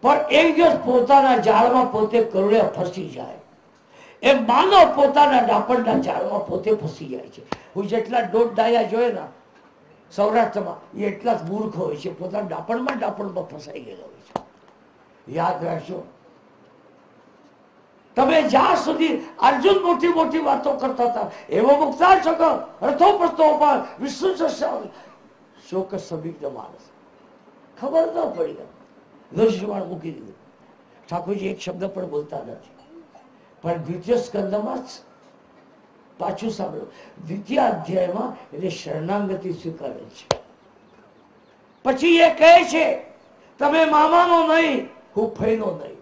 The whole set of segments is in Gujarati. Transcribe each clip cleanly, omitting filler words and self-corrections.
પણ એક દિવસ પોતાના જાળમાં પોતે કરોડિયા ફસી જાય એ માનવ પોતાના ડાપણના જાળમાં પોતે ફસી જાય છે. હું જેટલા દોઢ ડાયા જોયે ને સૌરાષ્ટ્રમાં એ એટલા જ મૂર્ખ હોય છે, પોતાના ડાપણમાં ફસાઈ ગયેલા હોય છે. યાદ રાખજો, તમે જ્યાં સુધી અર્જુન મોટી મોટી વાતો કરતા હતા, એવો મુક્તાર શકો રથો પ્રસ્તો પર વિષ્ણુ શોક સબીક માણસ ખબર ન પડી, દોષવાળ મૂકી દીધું. ઠાકોરજી એક શબ્દ પણ બોલતા નથી. પણ દ્વિતીય સ્કંદમાં પાછું સાંભળો, દ્વિતીય અધ્યાયમાં એટલે શરણાગતિ સ્વીકારે છે. પછી એ કહે છે તમે મામાનો નહીં, હું ફઈનો નહીં,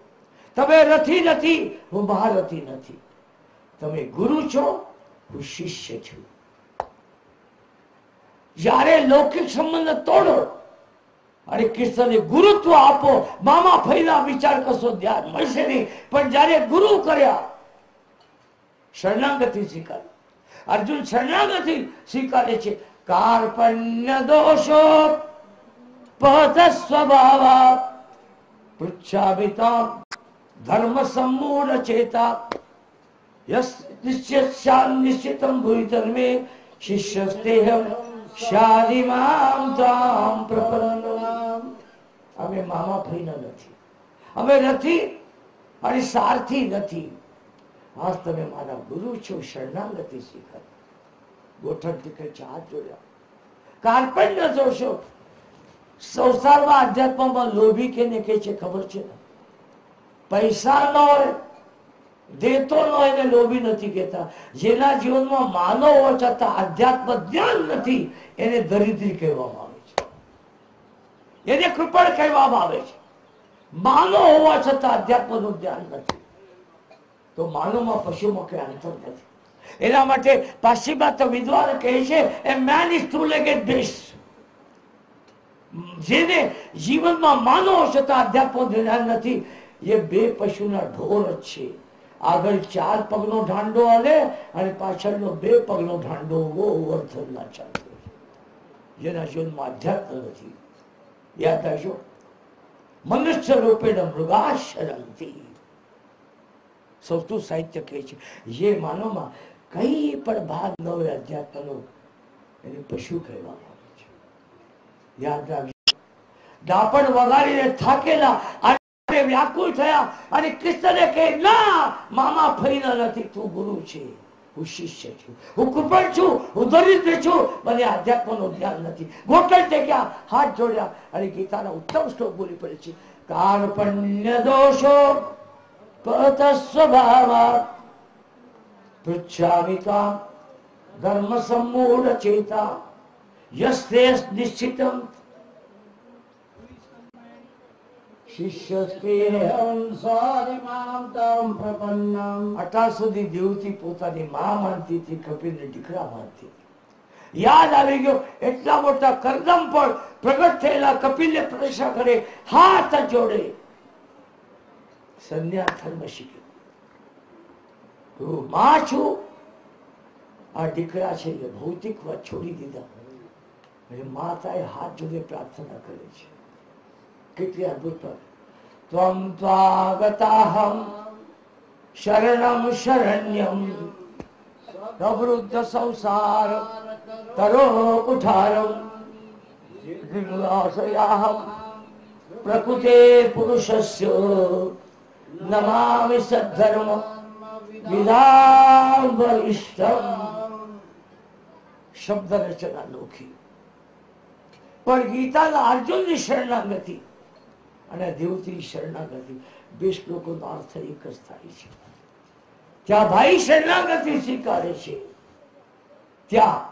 તમે રથી નથી, હું મહારથી નથી, તમે ગુરુ છો, હું શિષ્ય છું. જ્યારે લૌકિક સંબંધ તોડો અને કૃષ્ણને ગુરુત્વ આપો, મામા ફઈના વિચાર કરશો ધ્યાન મળશે નહીં. પણ જ્યારે ગુરુ કર્યા, શરણાગતિ સ્વીકાર, અર્જુન શરણાગતિ સ્વીકારે છે. કાર્પણ્ય દોષો પહત સ્વભાવ પૃચ્છામિતામ ધર્મ સમ્મૂઢ ચેતા યસ નિશ્ચિતમ ભૂય ધર્મે શિષ્યસ્તેહમ શાદિમામ તામ પ્રપન્નમ. અમે મામા ફઈના નથી, અમે નથી અને સારથી નથી. આજ તમે મારા ગુરુ છો, શરણાગતિ સ્વીકાર. ગોઠણ દીકરે હાથ જોડ્યા. કાર્પણ્ય દોષો, સંસારમાં આધ્યાત્મમાં લોભી કેને કહે છે ખબર છે ને? પૈસા ન હોય, દેતો ન હોય ને લોભી નથી કહેતા. જેના જીવનમાં માનવ હોવા છતાં આધ્યાત્મ જ્ઞાન નથી એને દરિદ્રી કહેવામાં આવે છે, એને કૃપણ કહેવામાં આવે છે. માનવ હોવા છતાં આધ્યાત્મનું જ્ઞાન નથી તો માનવમાં પશુમાં કઈ અંતર નથી. એના માટે પાશ્ચિમાત્ય વિદ્વાન કહે છે એ મેન ઇઝ ટુ લેગેડ બેસ્ટ. જેને જીવનમાં માનવ છતાં આધ્યાત્મ જ્ઞાન નથી એ બે પશુના ઢોર જ છે. આગળ 4 પગનો ઢાંડો હાલે અને પાછળનો 2 પગનો ઢાંડો ઓવરથના ચાલે. જેના જીવનમાં આધ્યાત્મ નથી. યાદ રાખજો, મનુષ્ય રૂપેણ મૃગાશરંતી. સૌતું સાહિત્ય કહે છે જે માનવમાં કઈ પણ ભાગ ન હોય અધ્યાત્મનો, એને પશુ કહેવામાં આવે છે. યાદ રાખજો, ડાપણ વગાડીને થાકેલા અને વ્યાકુળ થયા અને કૃષ્ણને કહે ના, મામા ફઈના નથી, તું ગુરુ છે, હું શિષ્ય છું, હું કૃપણ છું, હું દરિદ્ર છું, મને આધ્યાત્મનું જ્ઞાન નથી. ગોઠણ ટેક્યા, હાથ જોડ્યા અને ગીતાના ઉત્તમ શ્લોક બોલી પડે છે. કાર્પણ્ય દોષો પત સ્વભાવ પૃચ્છામિ તામ ધર્મ સમ્મૂઢ ચેતા યસ્તે નિશ્ચિતમ અત્યાર સુધી દેવતી પોતાની મા માનતી હતી, કપિલને દીકરા માનતી હતી. યાદ આવી ગયો, એટલા મોટા કરદમ પર પ્રગટ થયેલા કપિલને પ્રશંસા કરે, હાથ જોડે સંન્યાસ ધર્મ શીખ્યો. હું માં છું, આ દીકરા છે એ ભૌતિક વાત છોડી દીધા અને માતાએ હાથ જોડે પ્રાર્થના કરે છે. કેટલી અદભુત. ત્વમ ત્વાગતાહમ શરણમ શરણ્યમ પ્રવૃદ્ધ સંસાર તરો કુઠારમ વિલાસયાહમ પ્રકૃતે પુરુષસ્ય નમામિ સદ્ધર્મ વિદામ વરિષ્ઠમ. શબ્દ રચના નોખી, પણ ગીતાના અર્જુનની શરણાગતિ અને દેવતીની શરણાગતિ બે શ્લોકોનો અર્થ એક જ થાય છે. ત્યાં ભાઈ શરણાગતિ સ્વીકારે છે, ત્યાં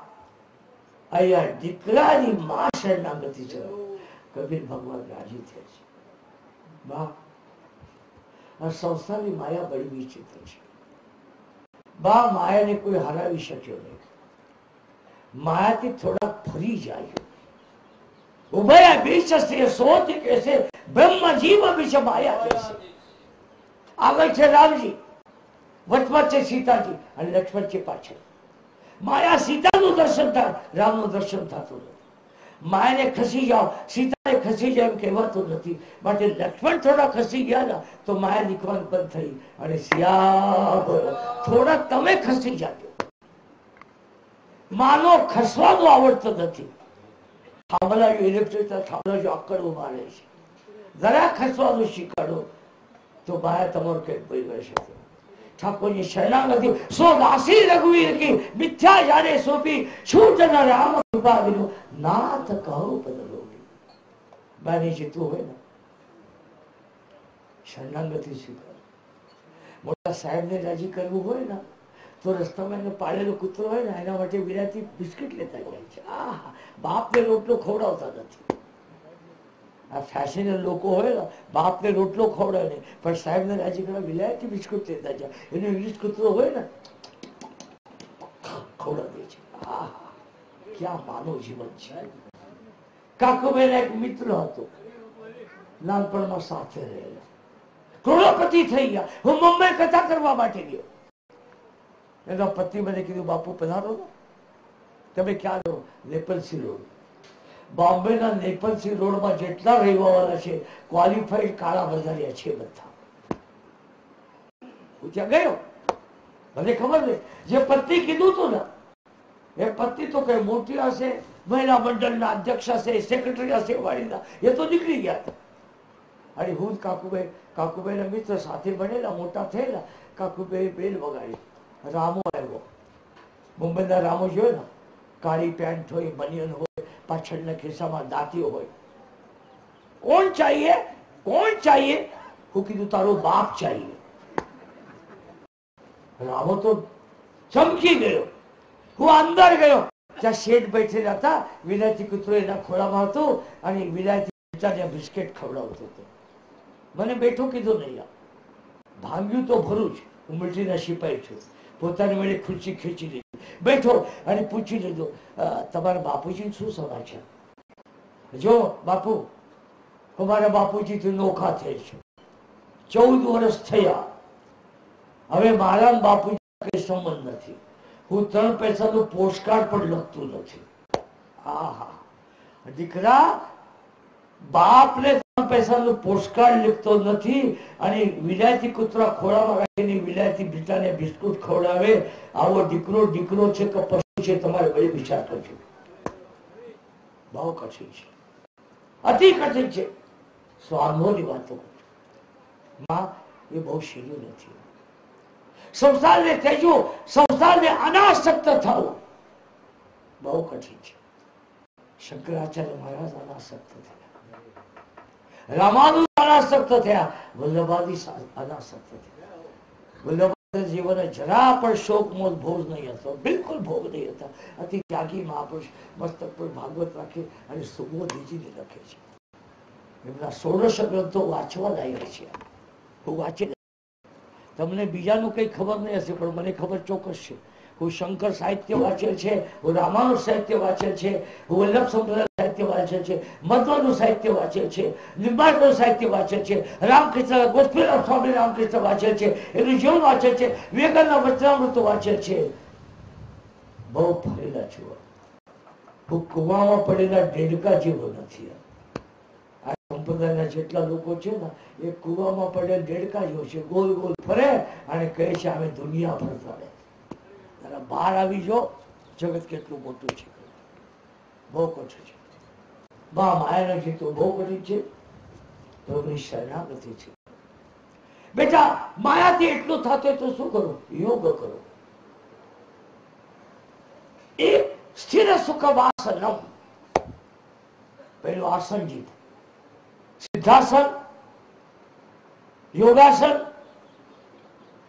અહીંયા દીકરાની માં શરણાગતિ છે. કબીર ભગવાન રાજી થયા છે. બા, આ સંસ્થાની માયા બડી વિચિત્ર છે. બા માયાને કોઈ હરાવી શક્યો નહીં. માયાથી થોડા ફરી જાય. ઉભયા બીચસ્તે સોતી કહેશે બ્રહ્મ જીવ બીચ માયા કહેશે. આગળ છે રામજી, વચમાં છે સીતાજી અને લક્ષ્મણ છે પાછળ. માયા સીતાનું દર્શન થાય, રામનું દર્શન થતું નથી. માયાને ખસી જાઓ, સીતાને ખસી જાય એમ કહેવાતું નથી. માટે લક્ષ્મણ થોડા ખસી ગયા ને તો માયા નીકળવાની બંધ થઈ. અને સિયા થોડા તમે ખસી જાજો. માનો ખસવાનું આવડતું નથી. થાંભલા જો ઇલેક્ટ્રિક થાંભલા જો આકડો મારે છે, જરા ખસવાનું શીખવાડો તો માયા તમારું કઈ બગડી શકે. ઠાકોરજી શરણાગતિ સો દાસી રઘુવીર કી મિથ્યા જાણે સોંપી છૂટ ન રામ કૃપા વિનો નાથ કહો પદલોકી. બાની જીતવું હોય ને શરણાગતિ સ્વીકાર. મોટા સાહેબને રાજી કરવું હોય ને તો રસ્તામાં એને પાળેલો કૂતરો હોય ને એના માટે વિરાતી બિસ્કિટ લેતા જાય છે. બાપને રોટલો ખવડાવતા નથી. આ ફેશનેબલ લોકો હોય ને બાપને રોટલો ખવડાવે નહીં, પણ સાહેબને રાજી કરવા વિલાયતી બિસ્કુટ લેતા જાય. એનો ઇંગ્લિશ કૂતરો હોય ને ખવડાવે છે. ક્યાં માનવ જીવન છે. કાકુભાઈ એક મિત્ર હતો, નાનપણમાં સાથે રહેલા, કરોડપતિ થઈ ગયા. હું મુંબઈ કથા કરવા માટે ગયો. એનો પતિ મને કીધું બાપુ પધારો ને. તમે ક્યાં રહો? નેપલસી રોડ. બોમ્બેના નેપલસી રોડમાં જેટલા રહેવાવાળા છે ક્વોલિફાઈડ કાળા વધાર્યા છે બધા. હું ત્યાં ગયો, મને ખબર નહીં. જે પત્ની કીધું હતું ને એ પત્ની તો કઈ મોટી હશે, મહિલા મંડળના અધ્યક્ષ હશે, સેક્રેટરી હશે વાળીના, એ તો નીકળી ગયા હતા. અને હું કાકુભાઈના મિત્ર સાથે ભણેલા, મોટા થયેલા. કાકુભાઈ બેલ વગાડી. રામો આવ્યો. મુંબઈના રામો જોયો ને, કાળી પેન્ટ હોય, બનિયન હોય, પાછળના ખિસ્સામાં દાંતીઓ હોય. કોણ ચાહીએ? કોણ ચાહીએ? હું કીધું તારો બાપ ચાહીએ. રામો તો ચમકી ગયો. હું અંદર ગયો, ત્યાં શેઠ બેઠેલા હતા. વિલાયતી કૂતરો એના ખોળામાં હતો અને વિલાયતી બિસ્કિટ ખવડાવતો હતો. મને બેઠું કીધું નહીં. ભાંગ્યું તો ભરું જ. હું મિલિટરીના સિપાહી છું. પોતાની મેળે ખુરશી ખેંચી લીધી, બેઠો અને પૂછી લીધું તમારા બાપુજી શું સમાચાર? જો બાપુ, અમારા બાપુજીથી નોખા થઈ છે. 14 વર્ષ થયા. હવે મારા બાપુજી કઈ સંબંધ નથી. હું 3 પૈસાનું પોસ્ટકાર્ડ પણ લખતું નથી. આહા, દીકરા બાપને 3 પૈસાનું પોસ્ટકાર્ડ લખતો નથી અને વિલાયતી કૂતરા ખોળામાં રાખીને વિલાયતી બીટાને બિસ્કુટ ખવડાવે. આવો દીકરો છે કે પશુ છે? તમારે બધી વિચાર કરજો. બહુ કઠિન છે, અતિ કઠિન છે. સ્વાનુભવની વાતો માં એ બહુ સહેલું નથી. સંસારને ત્યજવું, સંસારને અનાસક્ત થવું બહુ કઠિન છે. શંકરાચાર્ય મહારાજ અનાસક્ત થયા, રામાનુજ અનાસક્ત થયા, વલ્લભાદી અનાસક્ત થયા. વલ્લભાદી જીવન જરા પણ શોક મોહ ભોગ નહીં હતો, બિલકુલ ભોગ નહીં હતા. અતિ ત્યાગી મહાપુરુષ મસ્તક પર ભાગવત રાખે અને સુબોધીજીને લખે છે. એમના 16 ગ્રંથો વાંચવા લાયક છે. હું વાંચી, તમને બીજાનું કઈ ખબર નહીં હશે પણ મને ખબર ચોક્કસ છે. હું શંકર સાહિત્ય વાંચેલ છે, હું રામાનુજ સાહિત્ય વાંચેલ છે, હું વલ્લભ સંપ્રદાય સાહિત્ય વાંચેલ છે, મધ્વનું સાહિત્ય વાંચેલ છે, નિંબાળકરનું સાહિત્ય વાંચેલ છે, રામકૃષ્ણ ગોસ્પીરામ સ્વામી રામકૃષ્ણ વાંચેલ છે, એનું જીવન વાંચેલ છે, વિવેકાનંદના વચનામૃત વાંચેલ છે. બહુ ફરેલા છું. હું કુવામાં પડેલા ડેડકા જેવો નથી. આ સંપ્રદાયના જેટલા લોકો છે ને એ કુવામાં પડેલ ડેડકા જેવો છે. ગોલ ગોલ ફરે અને કહે છે અમે દુનિયા ફરતા રહે. બહાર આવી જો, જગત કેટલું મોટું છે. બહુ કઠિન છે. માયાનો જીતવું બહુ કઠિન છે. પ્રભુની શરણાગતિ છે. બેટા માયાથી એટલું થતું તો શું કરો? યોગ કરો. એક સ્થિર સુખવાસનમ, પેલું આસન જીત. સિદ્ધાસન, યોગાસન,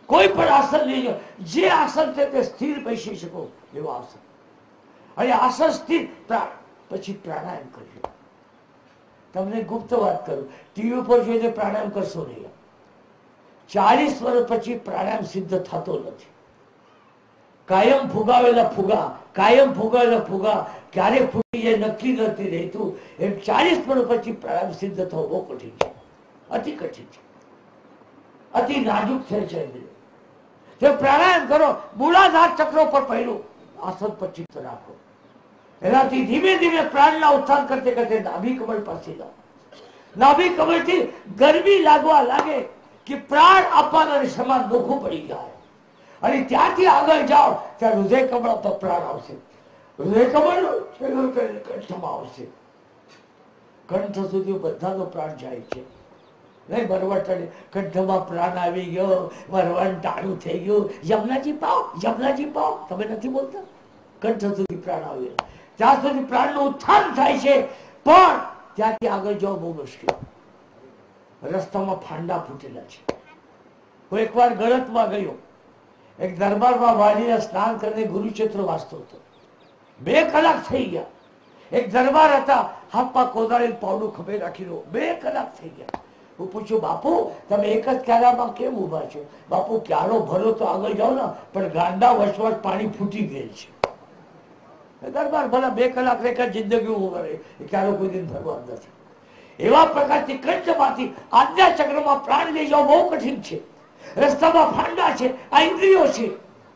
કોઈ પણ આસન લેજો. જે આસન છે તે સ્થિર બેસી શકો એવું આસન. અને આસન સ્થિર, પછી પ્રાણાયામ કરજો. તમને ગુપ્ત વાત કરું, ટીવી ઉપર જોઈને પ્રાણાયામ કરશો નહીં. 40 વર્ષ પછી પ્રાણાયામ સિદ્ધ થતો નથી. કાયમ ફુગાવેલા ફુગા ક્યારે ફૂટી જાય નક્કી નથી રહેતું. એમ 40 વર્ષ પછી પ્રાણાયામ સિદ્ધ થવો બહુ કઠિન છે, અતિ કઠિન છે, અતિ નાજુક થઈ છે. પ્રાણાયામ કરો. મૂળાધાર ચક્રો પર પહેલું આસન પર ચિત્ત રાખો. એનાથી ધીમે ધીમે પ્રાણના ઉત્થાન કરતે કરતે નાભી કમળ પાસે જાઓ. નાભી કમળ થી ગરમી લાગવા લાગે કે પ્રાણ આપવાના સમાન નોખું પડી જાય, અને ત્યાંથી આગળ જાઓ ત્યાં હૃદય કમળ પર પ્રાણ આવશે. હૃદય કમળ કંઠમાં આવશે. કંઠ સુધી બધાનો પ્રાણ જાય છે. નહીં બરવટ કંઠમાં પ્રાણ આવી ગયો, વરવણ ટાળું થઈ ગયું, યમુનાજી પાવ, યમુનાજી પાવ, તમે નથી બોલતા? કંઠ સુધી પ્રાણ આવે, ત્યાં સુધી પ્રાણનું ઉત્થાન થાય છે. પણ ત્યાંથી આગળ જવા બહુ મુશ્કેલ. રસ્તામાં ફાંડા ફૂટેલા છે. હું એકવાર ગળતમાં ગયો, એક દરબારમાં વાલીને સ્નાન કરીને ગુરુચિત્ર વાંચતો હતો. 2 કલાક થઈ ગયા. એક દરબાર હતા, હાથમાં કોદાળી પાવડું ખભે રાખીને 2 કલાક થઈ ગયા. હું પૂછ્યું, બાપુ તમે એક જ ક્યારામાં કેમ ઉભા છો? બાપુ ક્યારો ભરો તો આગળ જાઓ ને, પણ ગાંડા વસવાટ પાણી ફૂટી ગયેલ છે. દરબાર ભલા 2 કલાક રેખા જિંદગી ઉભા રહે, ક્યારો કોઈ દિન ભરવા નથી. એવા પ્રકારથી કંઠમાંથી આજ્ઞા ચક્રમાં પ્રાણ લઈ જવા બહુ કઠિન છે. રસ્તામાં ફાંડા છે, આ ઇન્દ્રિયો છે,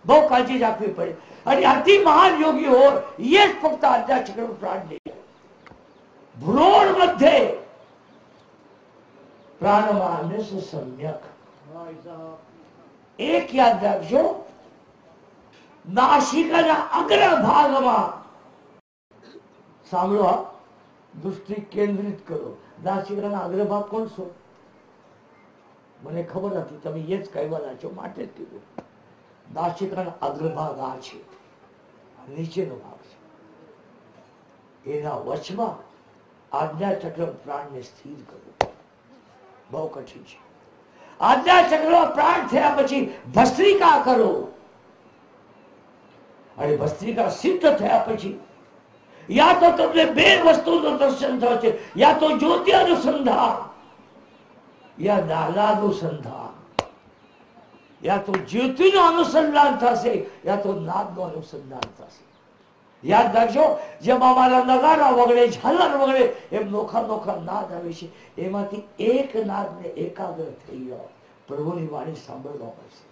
બહુ કાળજી રાખવી પડે. અને અતિ મહાન યોગી હોય એ જ ફક્ત આજ્ઞા ચક્રમાં પ્રાણ લઈ જાય. ભ્રૂણ મધ્યે પ્રાણમાં સમ્યક. એક યાદ રાખજો, નાસિકાના અગ્રભાગમાં, સાંભળો, દૃષ્ટિ કેન્દ્રિત કરો. નાસિકાના અગ્રભાગ કોણ છો? મને ખબર નથી, તમે એ જ કહેવાના છો માટે જ કીધું. નાસિકાનો અગ્રભાગ આ છે, નીચેનો ભાગ છે. એના વચમાં આજ્ઞા ચક્ર પ્રાણને સ્થિર કરો. બહુ કઠિન છે. આજ્ઞા ચક્રમાં પ્રાણ થયા પછી ભસ્ત્રિકા કરો, અને ભસ્ત્રિકા સિદ્ધ થયા પછી યા તો તમને 2 વસ્તુનું દર્શન થાય છે, યા તો જ્યોતિ અનુસંધાન, યા નાદાનુસંધાન. યા તો જ્યોતિનું અનુસંધાન થશે, યા તો નાદનું અનુસંધાન થશે. યાદ રાખજો, જેમ અમારા નગારા વગડે, ઝાલર વગડે, એમ નોખા નોખા નાદ આવે છે. એમાંથી એક નાદને એકાગ્ર થઈ જાઓ, પ્રભુની વાણી સાંભળવા મળશે.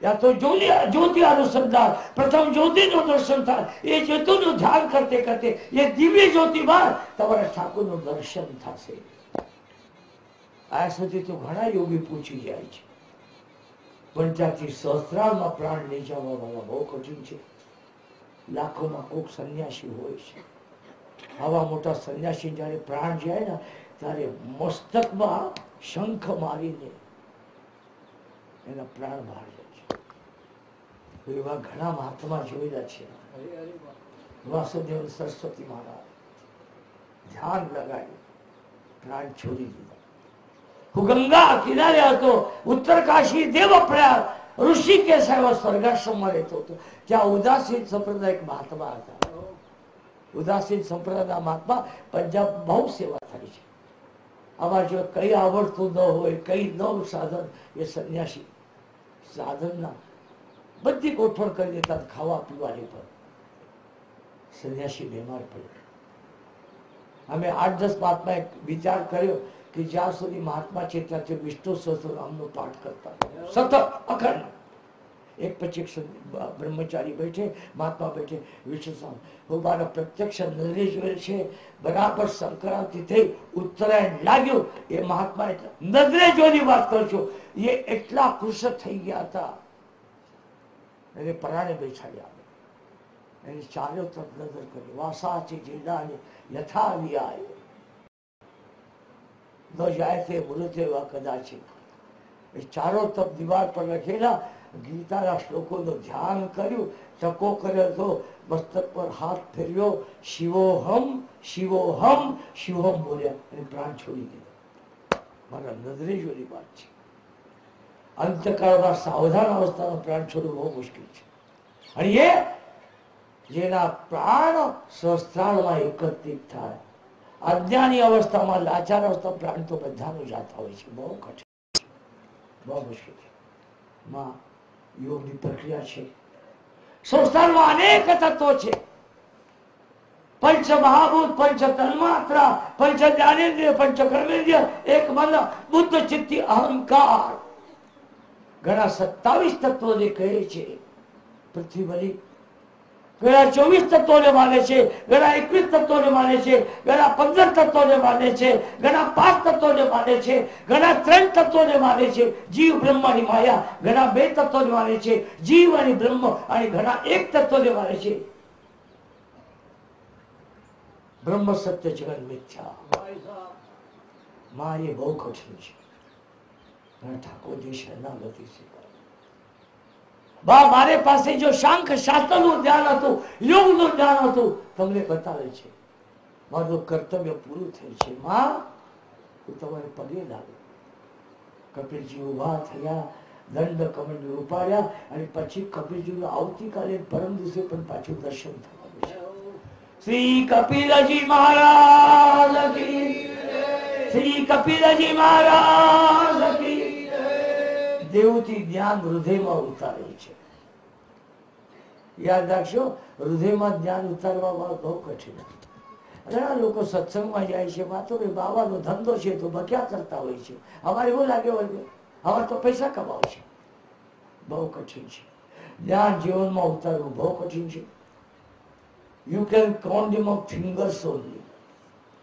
યા તો જ્યોતિ અનુસંધાન, પ્રથમ જ્યોતિનું દર્શન થાય, એ જ્યોતિનું ધ્યાન કરતે કરતે એ દિવ્ય જ્યોતિમાં તમારા ઠાકોરનું દર્શન થશે. આ સુધી તો ઘણા યોગી પૂછી જાય છે, પણ ત્યાંથી સહસ્ત્રામાં પ્રાણ લઈ જવા વાળા બહુ કઠિન છે. લાખોમાં કોક સંન્યાસી હોય છે. આવા મોટા સંન્યાસી જયારે પ્રાણ જાય ને, ત્યારે મસ્તકમાં શંખ મારીને એના પ્રાણ બહાર જાય છે. એવા ઘણા મહાત્મા જોયેલા છે. વાસુદેવ સરસ્વતી મહારાજ ધ્યાન લગાડી પ્રાણ છોડી દીધા. હું ગંગા કિનારે હતો, ઉત્તરકાશી દેવપ્રયાગ ઋષિકેશ આવ્યો, સ્વર્ગાશ્રમમાં રહેતો હતો. ત્યાં ઉદાસીન સંપ્રદાય એક મહાત્મા હતા. ઉદાસીન સંપ્રદાયના મહાત્મા પંજાબ બહુ સેવા થાય છે. આમાં જો કઈ આવડતું ન હોય, કઈ ન સાધન, એ સંન્યાસી સાધનના બધી ગોઠવણ કરી દેતા, ખાવા પીવાની પર. સંન્યાસી બીમાર પડ્યો. અમે 8-10 મહાત્મા એક વિચાર કર્યો કે જ્યાં સુધી મહાત્મા છે ત્યાંથી વિષ્ણુ સહસ્રનામનો પાઠ કરતા સતત અખંડ. એક પછી એક બ્રહ્મચારી બેઠે, મહાત્મા બેઠે, વિષ્ણુ સહસ્રનામ. હું મારા પ્રત્યક્ષ નજરે જોયેલ છે. બરાબર સંક્રાંતિ થઈ, ઉત્તરાયણ લાગ્યું, એ મહાત્મા એટલા નજરે જોવાની વાત કરું છું, એ એટલા કૃષ થઈ ગયા હતા. એને પરાણે બેસાડ્યા, એની ચારો તરફ નજર કરી. વાસાચી જીડાને યથા વિયાય ન જાય તે મૃત્યુ કદાચ. એ ચારો તરફ દિવાલ પર લખેલા ગીતાના શ્લોકોનું ધ્યાન કર્યું, ટકો કર્યો તો મસ્તક પર હાથ ફેર્યો, શિવોહમ શિવોહમ શિવોહમ બોલ્યા અને પ્રાણ છોડી દીધા. મારા નજરે જોઈ વાત છે. અંતકાળમાં સાવધાન અવસ્થામાં પ્રાણ છોડવું બહુ મુશ્કેલ છે. અને એ જેના પ્રાણ સહસ્ત્રાળમાં એકત્રિત થાય, અજ્ઞાની અવસ્થામાં, લાચાર અવસ્થા, પ્રાણ તો બધાનું જાતા હોય છે. બહુ કઠિન, બહુ મુશ્કેલ છે. માં યોગની પ્રક્રિયા છે. સંસારમાં અનેક તત્વો છે. પંચ મહાભૂત, પંચ તન્માત્રા, પંચ જ્ઞાનેન્દ્રિય, પંચ કર્મેન્દ્રિય, એક મન, બુદ્ધ, ચિત્તી, અહંકાર. ઘણા 27 તત્વોને કહે છે. પૃથ્વી બની ઘણા 24 તત્વોને માને છે, ઘણા 21 તત્વોને માને છે, ઘણા 15 તત્વોને માને છે, ઘણા 5 તત્વોને માને છે, ઘણા 3 તત્વોને માને છે, જીવ બ્રહ્માની માયા, ઘણા 2 તત્વોને માને છે, જીવ અને બ્રહ્મ, અને ઘણા 1 તત્વોને માને છે. બ્રહ્મ સત્ય જગત મિથ્યા. માં એ બહુ કઠિન છે. ઠાકોરજી શરણાગતિ છે. બા મારે પાસે જો શાંખ શાસ્ત્રનું જ્ઞાન હતું, યોગનું જ્ઞાન હતું, તમને બતાવે છે મારું કર્તવ્ય પૂરું થયું છે. માં હું તમારે પગે લાગુ. કપિલજી ઉભા થયા, દંડ કમંડ ઉપાડ્યા, અને પછી કપિલજી આવતીકાલે પરમ દિવસે પણ પાછું દર્શન થવાનું છે. શ્રી કપિલજી મહારાજ કી, શ્રી કપિલજી મહારાજ કી. દેવથી જ્ઞાન હૃદયમાં ઉતારે છે. યાદ રાખશો, હૃદયમાં જ્ઞાન ઉતારવા બહુ કઠિન. ઘણા લોકો સત્સંગમાં જાય છે, માતો બાબાનો ધંધો છે તો બક્યા કરતા હોય છે. અમારે એવું લાગે હોય અમારે તો પૈસા કમાવ છે. બહુ કઠિન છે. જ્ઞાન જીવનમાં ઉતારવું બહુ કઠિન છે. You can count them on fingers only.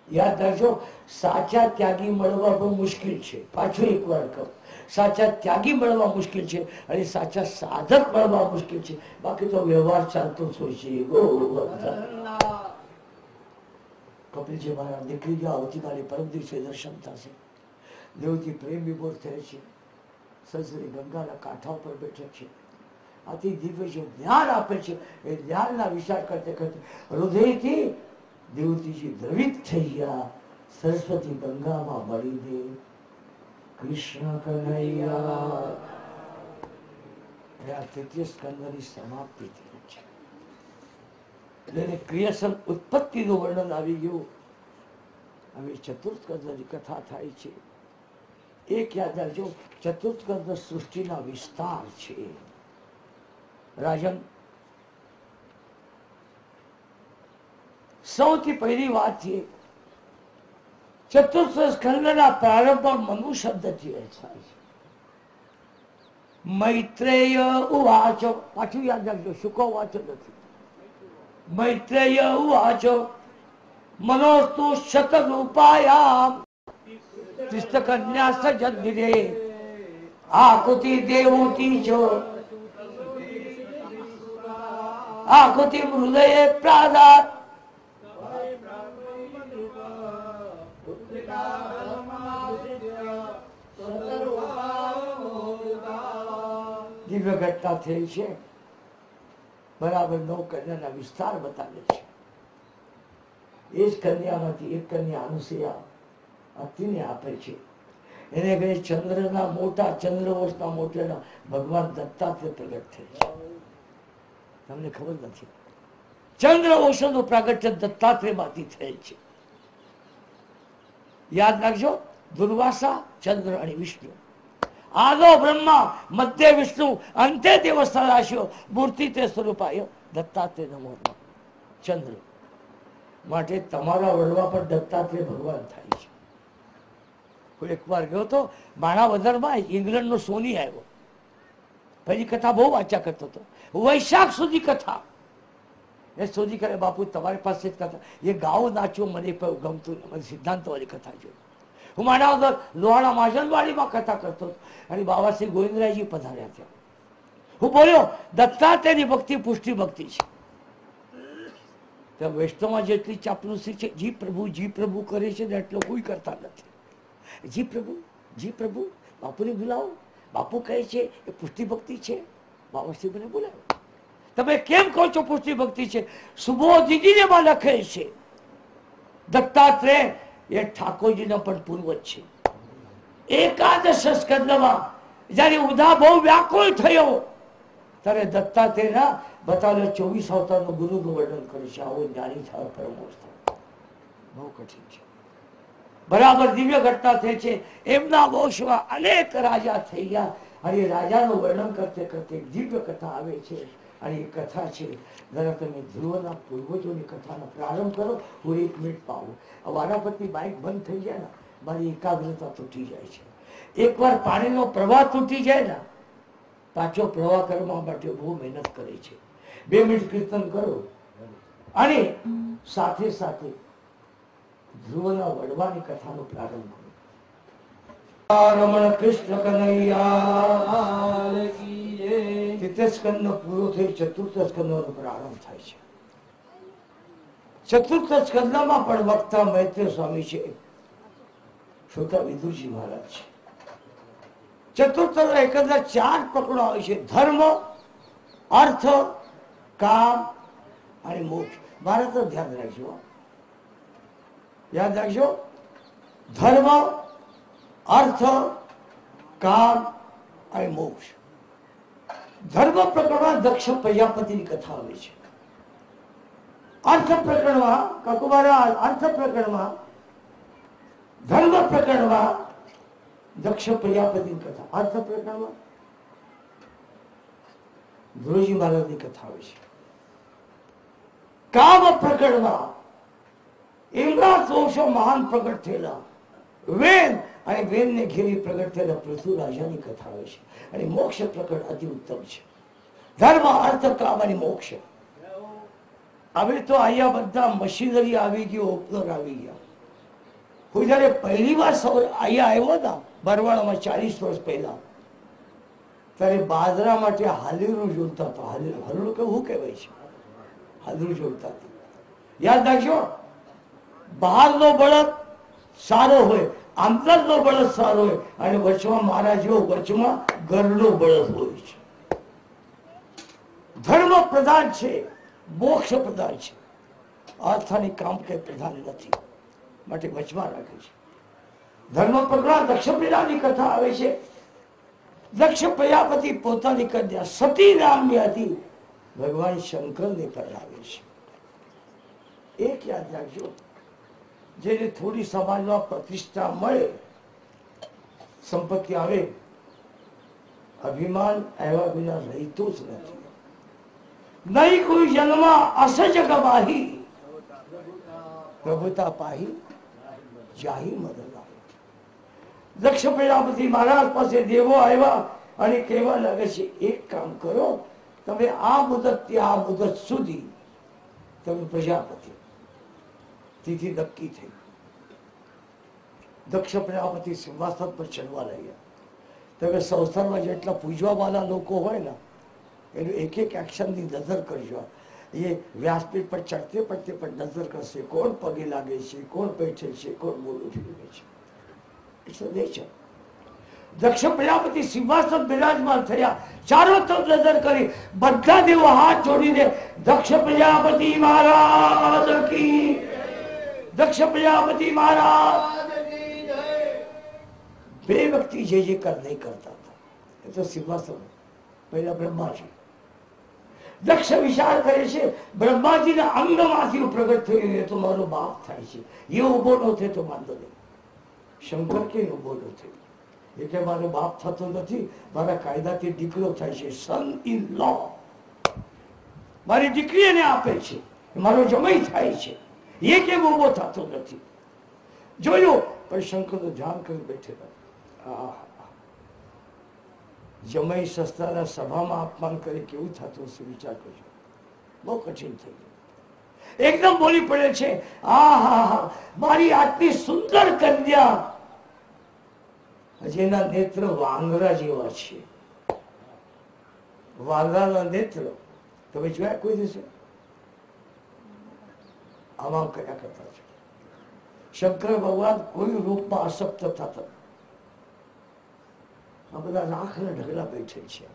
યાદ રાખજો, સાચા ત્યાગી મળવા બહુ મુશ્કેલ છે. પાછું એક વાર કહું, સાચા ત્યાગી મળવા મુશ્કેલ છે, અને સાચા સાધક મળવા મુશ્કેલ છે. બાકી તો વ્યવહાર ચાલતો જ હોય છે. કપિલજી મહારાજ નીકળી ગયા. આવતીકાલે પરમ દિવસે દર્શન થશે. દેવથી પ્રેમ વિભોર થયા છે. સસરી ગંગાના કાંઠા ઉપર બેઠે છે. આથી દિવ્ય જે જ્ઞાન આપે છે, એ જ્ઞાનના વિચાર કરતે કરતે હૃદયથી દેવતીજી દ્રવિત થઈ ગયા. સરસ્વતી ગંગામાં મળીને કૃષ્ણ કનૈયા. આ તૃતીય સ્કંદની સમાપ્તિ થઈ છે. એટલે ક્રિએશન ઉત્પત્તિનું વર્ણન આવી ગયું. હવે ચતુર્થ સ્કંદની કથા થાય છે. એક યાદ રાખજો, ચતુર્થ સ્કંદ સૃષ્ટિના વિસ્તાર છે. રાજન, સૌથી પહેલી વાત છે, ચતુર્થ સ્કંદના પ્રારંભમાં મનુ શબ્દથી થાય છે. મૈત્રેય ઉવાચો, પાછું યાદ રાખજો, શુકો વાંચો નથી. મૈત્રેય ઉવાચો મનોસ્તુ શતરૂપાયામ તિસ્તકન્યા સજદ્ધિરે આકુતિ દેવૂતિ છો આકુતિ હૃદયે પ્રાદાત દિવ્ય ઘટના થઈ છે. બરાબર 9 કન્યાના વિસ્તાર બતાવે છે. એ જ કન્યામાંથી એક કન્યા અનુસૂયા અતિને આપે છે. એને કહે ચંદ્રના મોટા, ચંદ્રવંશના મોટેલા ભગવાન દત્તાત્રેય પ્રગટ થયા છે. તમને ખબર નથી, ચંદ્રવંશનું પ્રાગટ્ય દત્તાત્રેયમાંથી થયેલ છે. યાદ રાખજો, દુર્વાસા, ચંદ્ર અને વિષ્ણુ. આદો બ્રહ્મા, મધ્ય વિષ્ણુ, અંતે દેવ સદાશિવ, મૂર્તિ તે સ્વરૂપાય દત્તાત્રેય નમો નમઃ. ચંદ્ર માટે તમારા વડવા પર દત્તાત્રેય ભગવાન થાય છે. હું એકવાર ગયો તો માણાવદરમાં, ઇંગ્લેન્ડનો સોની આવ્યો. પહેલી કથા બહુ વાંચ્યા કરતો હતો, વૈશાખ સુધી કથા. એ સોની કરે, બાપુ તમારી પાસે જ કથા, એ ગાઓ નાચો મને ગમતું, મને સિદ્ધાંતવાળી કથા જોઈ. હું માણાવદર લોહાણા માજનવાડીમાં કથા કરતો હતો, અને બાબા શ્રી ગોવિંદરાયજી પધાર્યા ત્યાં. હું બોલ્યો, દત્તાત્રેયની ભક્તિ પુષ્ટિ ભક્તિ છે. ત્યાં વૈષ્ણવમાં જેટલી ચાપલુસી છે, જી પ્રભુ કરે છે ને એટલો કોઈ કરતા નથી. જી પ્રભુ બાપુને બોલાવો, બાપુ કહે છે એ પુષ્ટિ ભક્તિ છે. બાબાશ્રી મને બોલાવો. તમે કેમ કહો છો પુષ્ટિ ભક્તિ છે? સુબોધીજીને માં લખે છે, દત્તાત્રેય એ ઠાકોરજીનો પણ પૂર્વજ છે. એકાદશ સ્કંદમાં જયારે ઉધા બહુ વ્યાકુળ થયો, ત્યારે દત્તાત્રેયના બતાવેલા 24 અવતારનો ગુરુનું વર્ણન કરે છે. આવો જ્ઞાની થાય પરમોષ થાય, બહુ કઠિન છે. બરાબર દિવ્ય ઘટના થઈ છે. એમના વંશમાં અનેક રાજા થઈ ગયા, અને રાજાનું વર્ણન કરતે કરતે દિવ્ય કથા આવે છે. અને એ કથા છે, જરા તમે ધ્રુવના પૂર્વજોની કથાનો પ્રારંભ કરો. હું 1 મિનિટ પાવું. વારાફરતી બાઇક બંધ થઈ જાય ને, મારી એકાગ્રતા તૂટી જાય છે. એકવાર પાણીનો પ્રવાહ તૂટી જાય ને, પાછો પ્રવાહ કરવા માટે બહુ મહેનત કરે છે. 2 મિનિટ કીર્તન કરો અને સાથે સાથે ધ્રુવના વડવાની કથાનો પ્રારંભ કરો. રમણ કૃષ્ણ કનૈયા તૃતીય સ્કંદ પૂરો થઈ ચતુર્થ સ્કંદનો પ્રારંભ થાય છે. ચતુર્થ સ્કંદમાં પણ વક્તા મૈત્રેય સ્વામી છે, શ્રોતા વિદુરજી મહારાજ છે. ચતુર્થ એકંદર 4 પ્રકરણો આવે છે: ધર્મ, અર્થ, કામ અને મોક્ષ. મારે તો ધ્યાન રાખજો, યાદ રાખજો. ધર્મ, અર્થ, કામ અને મોક્ષ. ધર્મ પ્રકરણમાં દક્ષ પ્રજાપતિની કથા આવે છે. અર્થ પ્રકરણમાં કકુમારા, અર્થ પ્રકરણમાં, ધર્મ પ્રકરણમાં દક્ષ પ્રજાપતિની કથા, અર્થ પ્રકરણમાં ધ્રુવજી મહારાજની કથા આવે છે. કામ પ્રકરણમાં એમના દોષો મહાન પ્રગટ થયેલા વેદ અને વેદને ઘેરી પ્રગટ થયેલા પૃથ્વી રાજાની કથા આવે છે. અને મોક્ષ પ્રકરણ અતિ ઉત્તમ છે. ધર્મ, અર્થ, કામ અને મોક્ષ. હવે તો અહીંયા બધા મશીનરી આવી ગઈ, ઓપનર આવી ગયા. હું જયારે પહેલી વાર અહીંયા આવ્યો હતા બરવાડામાં 40 વર્ષ પહેલા, ત્યારે બાજરા માટે હાલીરું જોડતા હતા. હાલીરું કેવું કહેવાય છે? હાલીરું જોડતા હતા. યાદ રાખજો, બહારનો બળદ સારો હોય, અંદરનો બળદ સારો હોય, અને વચમાં મારા જેવો વચમાં ઘરનો બળદ હોય છે. ધર્મ પ્રધાન છે, મોક્ષ પ્રધાન છે, અર્થ અને કામ કઈ પ્રધાન નથી, માટે વચમાં રાખે છે. ધર્મ પ્રકરણ દક્ષ પ્રજાની કથા આવે છે. દક્ષ પ્રજાપતિ પોતાની કન્યા સતી નામની હતી, ભગવાન શંકરને પરણાવે છે. એક યાદ રાખજો, જેને થોડી સમાજમાં પ્રતિષ્ઠા મળે, સંપત્તિ આવે, અભિમાન આવ્યા વિના રહેતો જ નથી. નહીં કોઈ જન્મ અસજ ગવાહી, પ્રભુતા પાહી જાહી મદદ. દક્ષ પ્રજાપતિ મહારાજ પાસે દેવો આવ્યા અને કહેવા લાગે છે, એક કામ કરો, તમે આ મુદતથી આ મુદત સુધી તમે પ્રજાપતિ. તેથી નક્કી થઈ. દક્ષ પ્રજાપતિ સિંહાસન પર ચડવા લાગ્યા. તમે સંસ્થાનમાં જેટલા પૂજવા વાળા લોકો હોય ને, એનું એક એક એક્શનની નજર કરજો. એ વ્યાસપીઠ પર ચડતે પડતે પણ નજર કરશે, કોણ પગે લાગે છે, કોણ બેઠે છે, કોણ બોલું ફેરવે છે. દક્ષ પ્રજાપતિ સિંહાસન બિરાજમાન થયા. ચારો તરફ નજર કરી, બધા દેવો હાથ જોડીને દક્ષ પ્રજાપતિ મહારાજ કી, દક્ષ પ્રજાપતિ મહારાજ. બે વ્યક્તિ જે કર નહીં કરતા હતા, એ તો સિંહાસન પહેલા બ્રહ્માજી. દક્ષ વિચાર કરે છે, બ્રહ્માજીના અંગમાંથી પ્રગટ થયું, એ તો મારો બાપ થાય છે, એ ઉભો ન થાય તો વાંધો નહીં. શંકર કે ઉભો ન થયો, એ કે મારો બાપ થતો નથી, મારા કાયદાથી દીકરો થાય છે, સન ઇન લો. મારી દીકરી એને આપે છે, મારો જમાઈ થાય છે, એ કેમ ઉભો થતો નથી? જોયું, પણ શંકરનું ધ્યાન કરી બેઠેલા. જમાઈ સસ્તાના સભામાં અપમાન કરે કેવું થતું હશે, વિચાર કરજો. બહુ કઠિન થઈ ગયું. એકદમ બોલી પડે છે, મારી આટલી સુંદર કન્યા, જેના નેત્ર વાંદરા જેવા છે. વાંદરાના નેત્ર તમે જોયા કોઈ દિવસે? આમાં કર્યા કરતા છે. શંકર ભગવાન કોઈ રૂપમાં અશક્ત થતા, આ બધા રાખના ઢગલા બેઠે છે.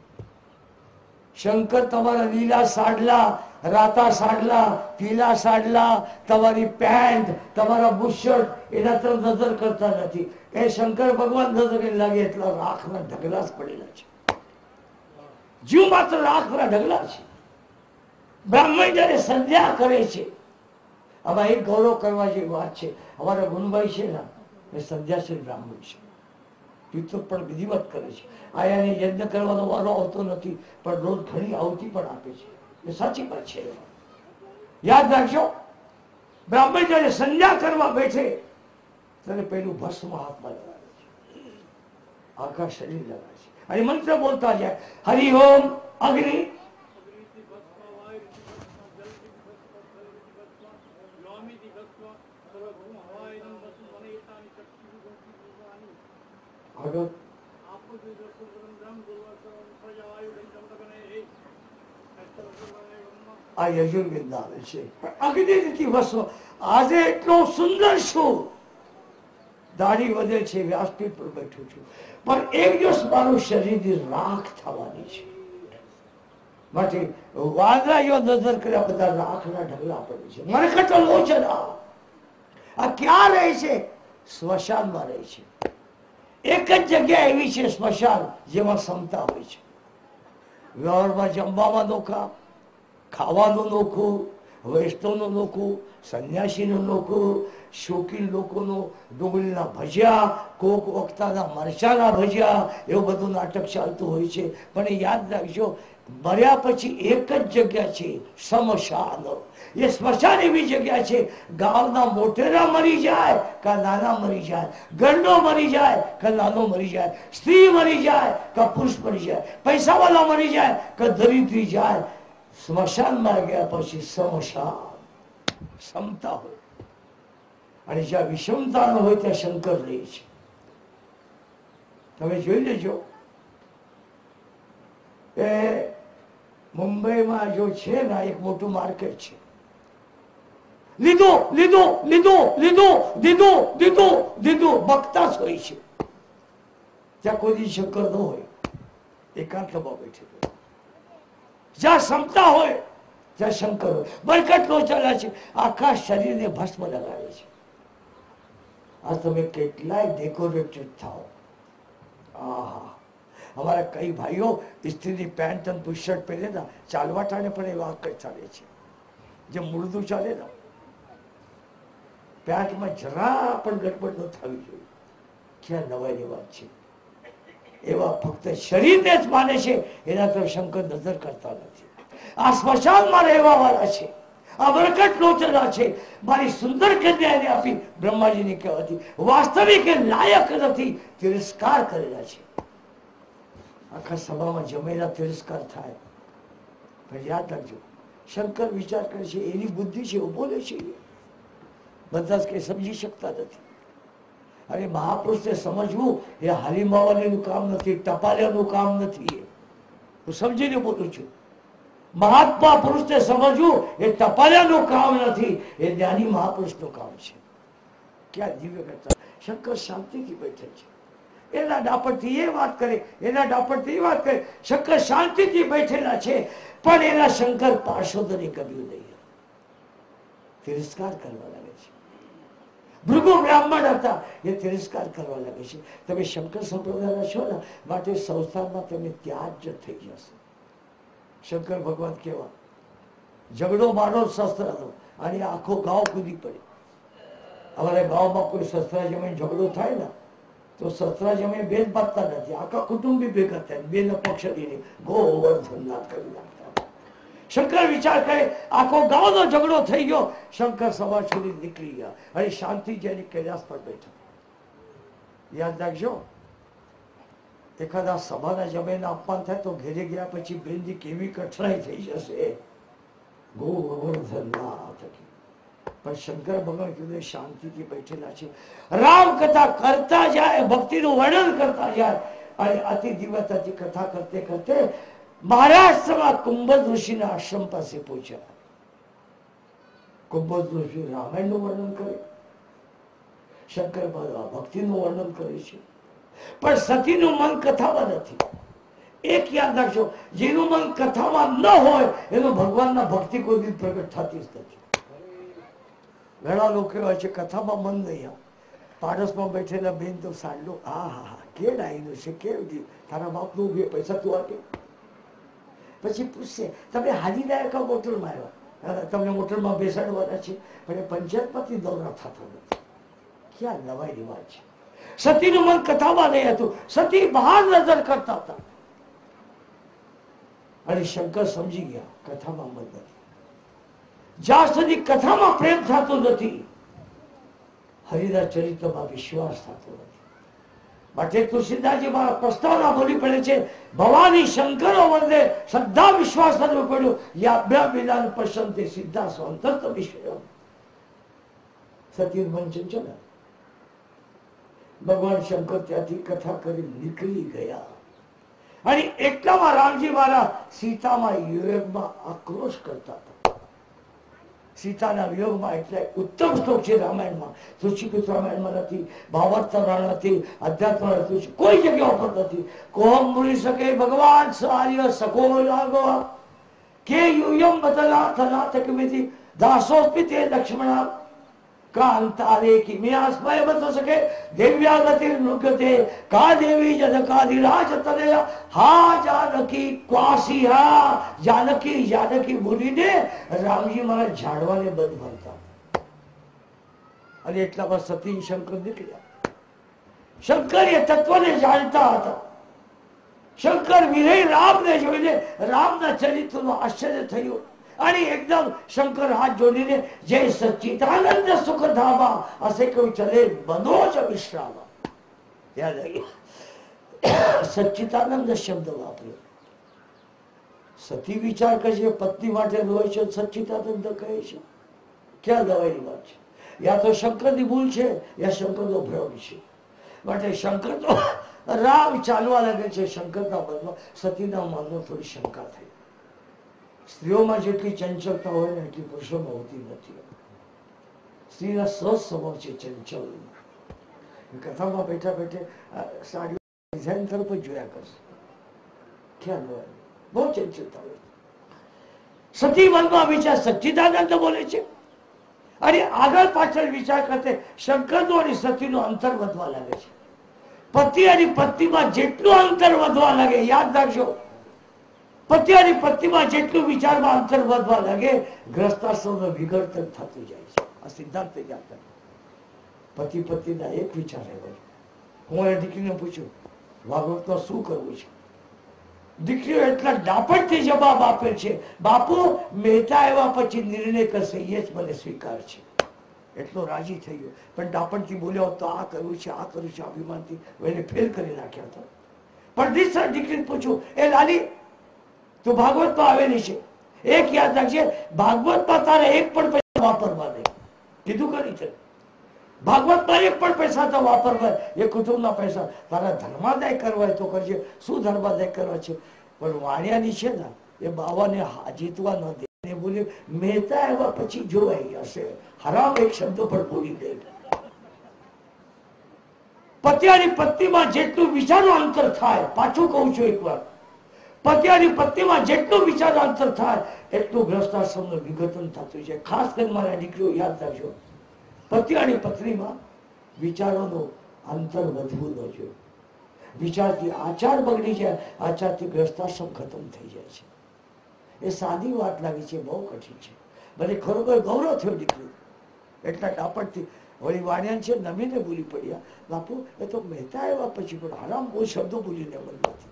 શંકર તમારા લીલા સાડલા, રાતા સાડલા, પીલા સાડલા, તમારી પેન્ટ, તમારા બુશર્ટ, એના તરફ નજર કરતા નથી. એ શંકર ભગવાન નજર લાગે એટલા રાખના ઢગલા જ પડેલા છે. જીવ માત્ર રાખના ઢગલા છે. બ્રાહ્મણ જયારે સંધ્યા કરે છે, આમાં એક ગૌરવ કરવા જેવી વાત છે. અમારા ગુણભાઈ છે ને, એ સંધ્યાશીલ બ્રાહ્મણ છે. પિતૃ પણ વિધિવત કરે છે. આયાને યજ્ઞ કરવાનો વારો આવતો નથી, પણ રોજ ઘણી આહુતિ પણ આપે છે. એ સાચી વાત છે. યાદ રાખજો, બ્રાહ્મણ જયારે સંધ્યા કરવા બેઠે ત્યારે પેલું ભસ્મ હાથમાં લગાવે છે, આખા શરીર લગાવે છે, અને મંત્ર બોલતા જાય, હરિ ઓમ અગ્નિ આ યજુર્વેદ આવે છે. અગ્નિ રીતિ વસ્તુ આજે એટલો સુંદર છું, દાઢી વધે છે, વ્યાસપીઠ પર બેઠું છું, પણ એક દિવસ મારું શરીરની રાખ થવાની છે. માટે વાદળાઓ નજર કર્યા બધા રાખના ઢગલા પડે છે. મને કટલો છે આ ક્યાં રહે છે? સ્મશાનમાં રહે છે. એક જ જગ્યા એવી છે સ્મશાન જેમાં ક્ષમતા હોય છે. વ્યવહારમાં જમવામાં નોખા, ખાવાનું નોખું, વૈષ્ણવનું નોખું, સંન્યાસીનું નોખું, શોખીન લોકોનું ડુંગળીના ભજીયા, કોક વખતાના મરચાના ભજીયા, એવું બધું નાટક ચાલતું હોય છે. પણ યાદ રાખજો, મર્યા પછી એક જ જગ્યા છે સ્મશાન. એ સ્મશાન એવી જગ્યા છે, ગામના મોટેરા મરી જાય કે નાના મરી જાય, ગરડો મરી જાય કે નાનો મરી જાય, સ્ત્રી મરી જાય કે પુરુષ મરી જાય, પૈસાવાળા મરી જાય કે દરિદ્રી જાય, સ્મશાનમાં ગયા પછી સ્મશાન ક્ષમતા હોય. અને જ્યાં વિષમતા ન હોય ત્યાં શંકર રહે છે. તમે જોઈ લેજો એ મુંબઈમાં જો છે ને એક મોટું માર્કેટ છે, લીધો લીધો લીધો લીધો દીધો દીધો દીધો બકતા જ હોય છે. ત્યાં કોઈ શંકર ન હોય, એકાંતમાં બેઠે. જ્યાં ક્ષમતા હોય ત્યાં શંકર હોય. બરકત નો ચાલે છે, આખા શરીરને ભસ્મ લગાડે છે. આ તમે કેટલાય ડેકોરેટેડ થાઓ. આહા, અમારા કઈ ભાઈઓ સ્ત્રીની પેન્ટ અને ટી શર્ટ પહેરે ને ચાલવા ટાણે પણ એવા ચાલે છે, જે મૂળદું ચાલે ને પેન્ટમાં જરા પણ ગડબડ ન થવી જોઈએ. ક્યાં નવાઈની વાત છે. એવા ફક્ત શરીરને જ માને છે, એના તરફ શંકર નજર કરતા નથી. આ સ્મશાનમાં રહેવા વાળા છે, આ વરકટ લોચના છે. મારી સુંદર કન્યા એને આપી બ્રહ્માજીની કહેવાતી, વાસ્તવિક એ લાયક નથી, તિરસ્કાર કરેલા છે. આખા સભામાં જમેલા તિરસ્કાર થાય. પણ યાદ રાખજો, શંકર વિચાર કરે છે, એની બુદ્ધિ છે, એવું બોલે છે. બધા જ કઈ સમજી શકતા નથી. અરે મહાપુરુષને સમજવું એ હાલી માવાલીનું કામ નથી, ટપાલિયાનું કામ નથી. હું સમજીને બોલું છું. મહાત્મા પુરુષને સમજવું એ ટપાલિયાનું કામ નથી, એ જ્ઞાની મહાપુરુષનું કામ છે. ક્યાં દિવ્ય કરતા શંકર શાંતિથી બેઠે છે. એના ડાપણથી એ વાત કરે, એના ડાપણથી એ વાત કરે. શંકર શાંતિથી બેઠેલા છે, પણ એના શંકર પાર્ષદોને ગમ્યું નહીં, તિરસ્કાર કરવા લાગે છે. ભૃગુ બ્રાહ્મણ હતા, એ તિરસ્કાર કરવા લાગે છે. તમે શંકર સંપ્રદાયના છો ને, માટે સંસારમાં તમે ત્યાજ થઈ જશે. શંકર ભગવાન કેવા, ઝઘડો મારો શસ્ત્ર હતો અને આખો ગાંવ કૂદી પડે. અમારા ગામમાં કોઈ શસ્ત્ર જમીન ઝઘડો થાય ને તો શસ્ત્ર જમીન બેન બાંધતા નથી, આખા કુટુંબી ભેગા થાય, બેન પક્ષ ગોવર્ધન કરી નાખતા. શંકર વિચાર કરે, આખો ગામનો ઝઘડો થઈ ગયો, શંકર સવાર સુધી નીકળી ગયા અને શાંતિ જેની કૈલાસ પર બેઠા. યાદ રાખજો, એખાદા સભાના જમીન અપમાન થાય તો ઘેરે ગયા પછી બેનની કેવી કઠણાઈ થઈ જશે. ગોવર્ધન થકી. પણ શંકર ભગવાન કીધું શાંતિથી બેઠેલા છે, રામ કથા કરતા જાય, ભક્તિનું વર્ણન કરતા જાય. અને અતિ દિવ્યતાથી કથા કરતે કરતે મહારાષ્ટ્રમાં કુંભજ ઋષિના આશ્રમ પાસે પહોંચ્યા. કુંભજ ઋષિ રામાયણનું વર્ણન કરે, શંકર ભગવાન ભક્તિનું વર્ણન કરે છે. પણ સતીનું મન કથામાં નથી. એક યાદ રાખજો, જેનું મન કથામાં ન હોય એનું ભગવાનના ભક્તિ કોઈ દિન પ્રગટ થતી જ નથી. ઘણા લોકો એવા છે કથામાં મન નહીં આવે. પાડોશમાં બેઠેલા બેન તો સાંડલો, હા હા હા કેળ આવેલું છે, કેવું તારા બાપનું ઉભી પૈસા તું આપે. પછી પૂછશે તમે હાલી રહ્યા કા મોટરમાં આવ્યા, તમને મોટરમાં બેસાડવાના છે, પણ એ પંચાયતમાંથી દોરા થતો નથી. ક્યાં નવાઈની વાત છે. સતીનું મન કથામાં નહીં હતું, સતી બહાર નજર કરતા હતા. અને શંકર સમજી ગયા કથામાં મન નથી. જ્યાં સુધી કથામાં પ્રેમ થતો નથી, હરિના ચરિત્રમાં વિશ્વાસ થતો નથી. માટે તુલસીદાસજી મારા પ્રસ્તાવના બોલી પડે છે, ભવાની શંકરો વંદે શ્રદ્ધા વિશ્વાસ થવું પડ્યું, યા બ્રહ્મિલાન પસંદ સિદ્ધા સ્વંતર વિષય. સતી મન ચંચલ. ભગવાન શંકર ત્યાંથી કથા કરી નીકળી ગયા અને એટલામાં રામજી મહારાજ સીતામાં વિયોગમાં આક્રોશ કરતા હતા. સીતાના વિયોગમાં એટલે ઉત્તમ શ્લોક છે રામાયણમાં, તુલસીકૃત રામાયણમાં નથી, ભાવાર્થમાં નથી, અધ્યાત્મમાં નથી, કોઈ જગ્યા પર નથી. કોમ ભૂલી શકે ભગવાન સાર્ય સખો લાગો કે યુયમ બદલા થના તકમિતિ દાસોસ્મિ તે લક્ષ્મણા કાંતારે કિમ્યાસ્મય બતો સકે દિવ્યાગતિર નુગતે કા દેવી જનકાધિરાજ તનયા હા જાનકી ક્વાસીહા જાનકી જાનકી બોલીને રામજી મહારાજ ઝાડવાને બંધ ભરતા અને એટલામાં સતી શંકર નીકળ્યા. શંકર એ તત્વને જાણતા હતા. શંકર વિરહી રામને જોઈને રામના ચરિત્રનું આશ્ચર્ય થયું અને એકદમ શંકર હાથ જોડીને જય સચ્ચિદાનંદ સુખધામા અસે કહ્યું ચલે મનોજ વિશ્રામ. યાદ આવ્યું સચ્ચિદાનંદ શબ્દ વાપર્યો. સતી વિચાર કરે છે પત્ની માટે રોય છે, સચ્ચિદાનંદ કહે છે, ક્યાં દવાની વાત છે? યા તો શંકરની ભૂલ છે યા શંકરનો ભ્રમ છે. માટે શંકર તો રામ ચાલવા લાગે છે, શંકરના મનમાં સતીના મનમાં થોડી શંકા થઈ. સ્ત્રીઓમાં જેટલી ચંચલતા હોય ને એટલી પુરુષોમાં હોતી નથી. સ્ત્રીના સહજ સ્વભાવ છે ચંચલ. કથામાં બેઠા બેઠે સાડીઓ ડિઝાઇન તરફ જ જોયા કરશે, ખ્યાલ હોય બહુ ચંચલતા હોય. સતી મનમાં વિચાર સચ્ચિદાનંદ બોલે છે અને આગળ પાછળ વિચાર કરતે શંકરનો અને સતીનો અંતર વધવા લાગે છે. પતિ અને પત્નીમાં જેટલું અંતર વધવા લાગે, યાદ રાખજો, પતિ અને પત્નીમાં જેટલું વિચારમાં અંતર વધવા લાગે ગ્રસ્તાશ્રમનું વિઘટન થતું જાય છે. આ સિદ્ધાંત જાણતા પતિ પત્નીના એક વિચાર હોય. હું એ દીકરીને પૂછ્યું ભાગવતમાં શું કરવું છે? દીકરીઓ એટલા ડાપણથી જવાબ આપે છે, બાપુ મહેતા આવ્યા પછી નિર્ણય કરશે એ જ મને સ્વીકાર છે. એટલો રાજી થઈ ગયો, પણ ડાપણથી બોલ્યો તો આ કરવું છે આ કરવું છે અભિમાનથી એને ફેલ કરી નાખ્યા હતા. પણ દીકરા દીકરીને પૂછ્યું એ લાલી તું ભાગવતમાં આવેલી છે, એક યાદ રાખજે ભાગવતમાં તારે એક પણ પૈસા વાપરવા નહીં. કીધું કરી છે ભાગવતમાં એક પણ પૈસા તો વાપરવા, એ કુટુંબના પૈસા તારા ધર્માદાય કરવા તો કરજે. શું ધર્માદાય કરવા છે? પણ વાણિયાની છે ને એ બાવાને જીતવા ન દે. બોલ્યું મહેતા આવ્યા પછી જોવાઈ હશે, હરામ એક શબ્દ પણ બોલી દે. પતિ અને પત્નીમાં જેટલું વિચારનું અંતર થાય, પાછું કહું છું એક વાર, પતિ અને પત્નીમાં જેટલું વિચાર અંતર થાય એટલું ગ્રસ્તાશ્રમનું વિઘટન થતું છે. ખાસ કરીને મારા દીકરીઓ યાદ રાખજો, પતિ અને પત્નીમાં વિચારોનું અંતર વધવું ન જોઈએ. વિચારથી આચાર બગડી જાય, આચારથી ગ્રસ્તાશ્રમ ખતમ થઈ જાય છે. એ સાદી વાત લાગી છે, બહુ કઠિન છે. મને ખરોખર ગૌરવ થયો દીકરી એટલા ડાપણથી. વળી વાણિયાન છે નમીને બોલી પડ્યા, બાપુ એ તો મહેતા આવ્યા પછી પણ હરામ બહુ શબ્દો બોલીને મનમાંથી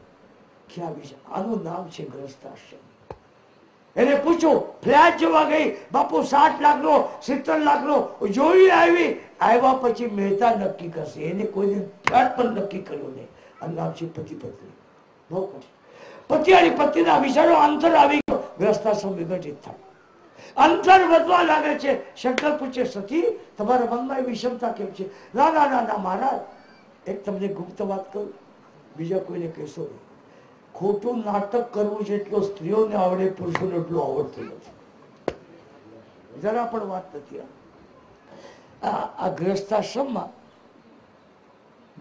ક્યાં વિચાર. આનું નામ છે ગ્રસ્તાશ્રમ. એને પૂછો ફ્લેટ જોવા ગઈ, બાપુ 60 લાખનો 70 લાખનો જોઈ આવ્યા પછી મહેતા નક્કી કરશે, એને કોઈને ફ્લેટ પણ નક્કી કર્યો નહીં. આ નામ છે પતિ પત્ની. બહુ કઠિન. પતિ અને પત્નીના વિચારો અંતર આવી ગયો, ગ્રસ્તાશ્રમ વિઘટિત થાય, અંતર વધવા લાગે છે. શંકર પૂછે સતી તમારા મનમાં વિષમતા કેમ છે? ના ના ના ના મહારાજ, એક તમને ગુપ્ત વાત કરું, બીજા કોઈને કહેશો નહીં. ખોટું નાટક કરવું જેટલો સ્ત્રીઓને આવડે પુરુષોને એટલું આવડતું નથી. જરા પણ વાત નથી. આ ગ્રસ્તાશ્રમમાં